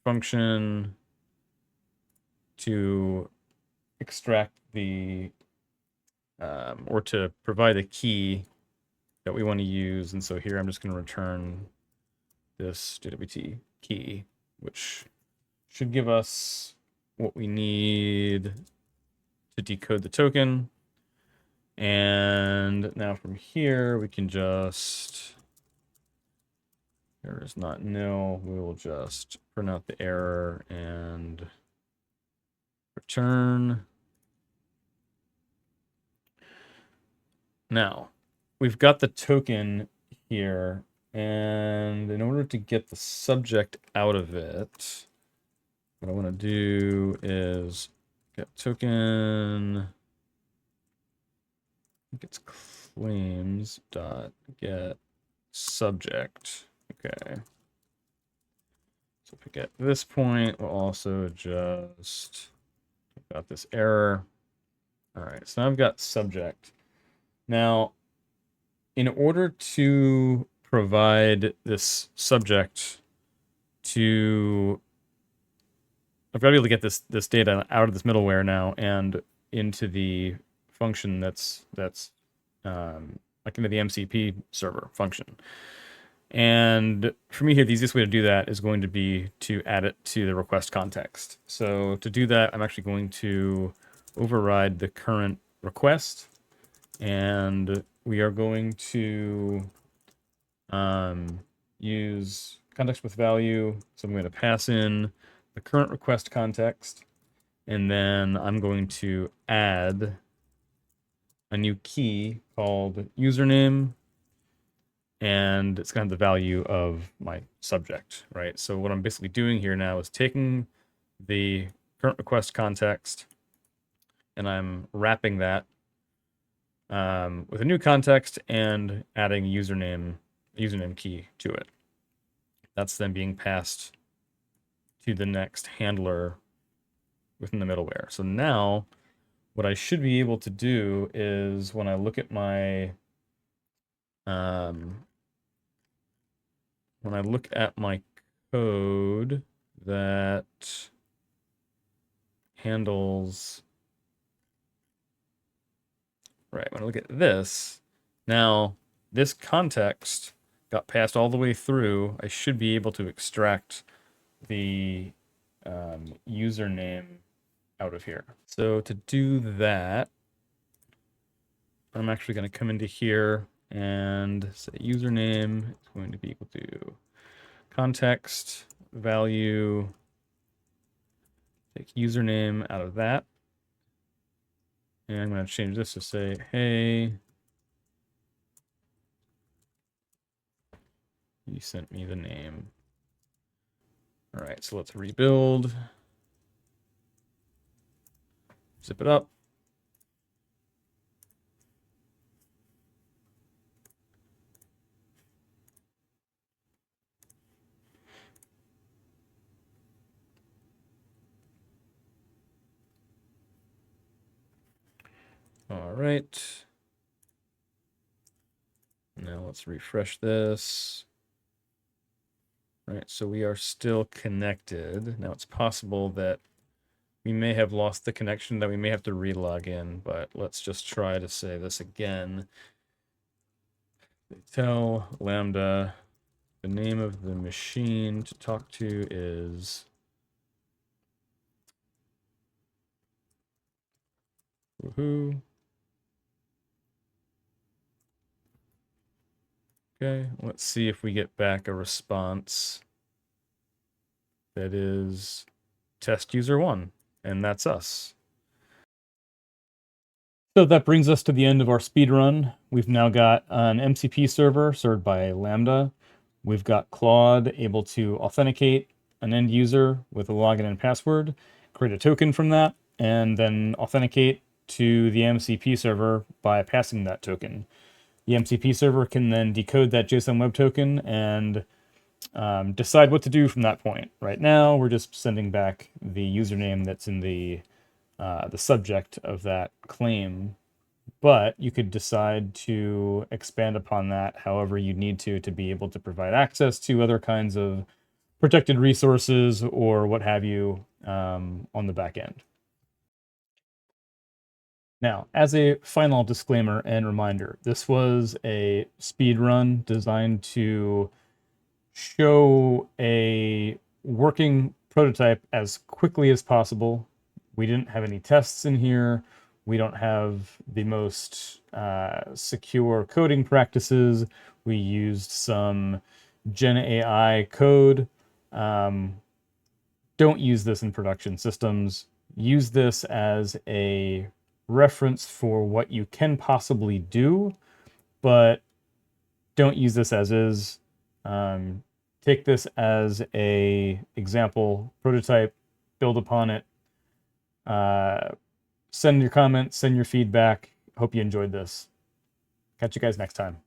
function to extract the, or to provide a key that we want to use. And so here I'm just going to return this JWT key, which should give us what we need to decode the token. And now from here, we can just, error is not nil. We will just print out the error and return. Now, we've got the token here, and in order to get the subject out of it, what I want to do is get token, I think it's claims dot get subject. Okay. So if we get this point, we'll also just got this error. All right, so now I've got subject. Now, in order to provide this subject to, I've got to be able to get this data out of this middleware now and into the function that's like into the MCP server function. And for me here, the easiest way to do that is going to be to add it to the request context. So to do that, I'm actually going to override the current request, and we are going to use context with value. So I'm going to pass in the current request context, and then I'm going to add a new key called username, and it's going to have the value of my subject, right? So what I'm basically doing here now is taking the current request context, and I'm wrapping that with a new context and adding username key to it. That's then being passed to the next handler within the middleware. So now what I should be able to do is when I look at my code that handles, right, when I look at this, now this context got passed all the way through. I should be able to extract the username out of here. So to do that, I'm actually going to come into here and say username is going to be equal to context value, take username out of that. And I'm going to change this to say, hey, you sent me the name. All right, so let's rebuild. Zip it up. All right. Now let's refresh this. All right, so we are still connected. Now it's possible that we may have lost the connection, that we may have to relog in, but let's just try to say this again. Tell Lambda the name of the machine to talk to is woohoo. Okay, let's see if we get back a response that is test user 1, and that's us. So that brings us to the end of our speed run. We've now got an MCP server served by Lambda. We've got Claude able to authenticate an end user with a login and password, create a token from that, and then authenticate to the MCP server by passing that token. The MCP server can then decode that JSON web token and decide what to do from that point. Right now, we're just sending back the username that's in the subject of that claim, but you could decide to expand upon that however you need to be able to provide access to other kinds of protected resources or what have you on the back end. Now, as a final disclaimer and reminder, this was a speed run designed to show a working prototype as quickly as possible. We didn't have any tests in here. We don't have the most secure coding practices. We used some Gen AI code. Don't use this in production systems. Use this as a reference for what you can possibly do, but don't use this as is. Take this as a example prototype, build upon it, send your comments, send your feedback. Hope you enjoyed this. Catch you guys next time.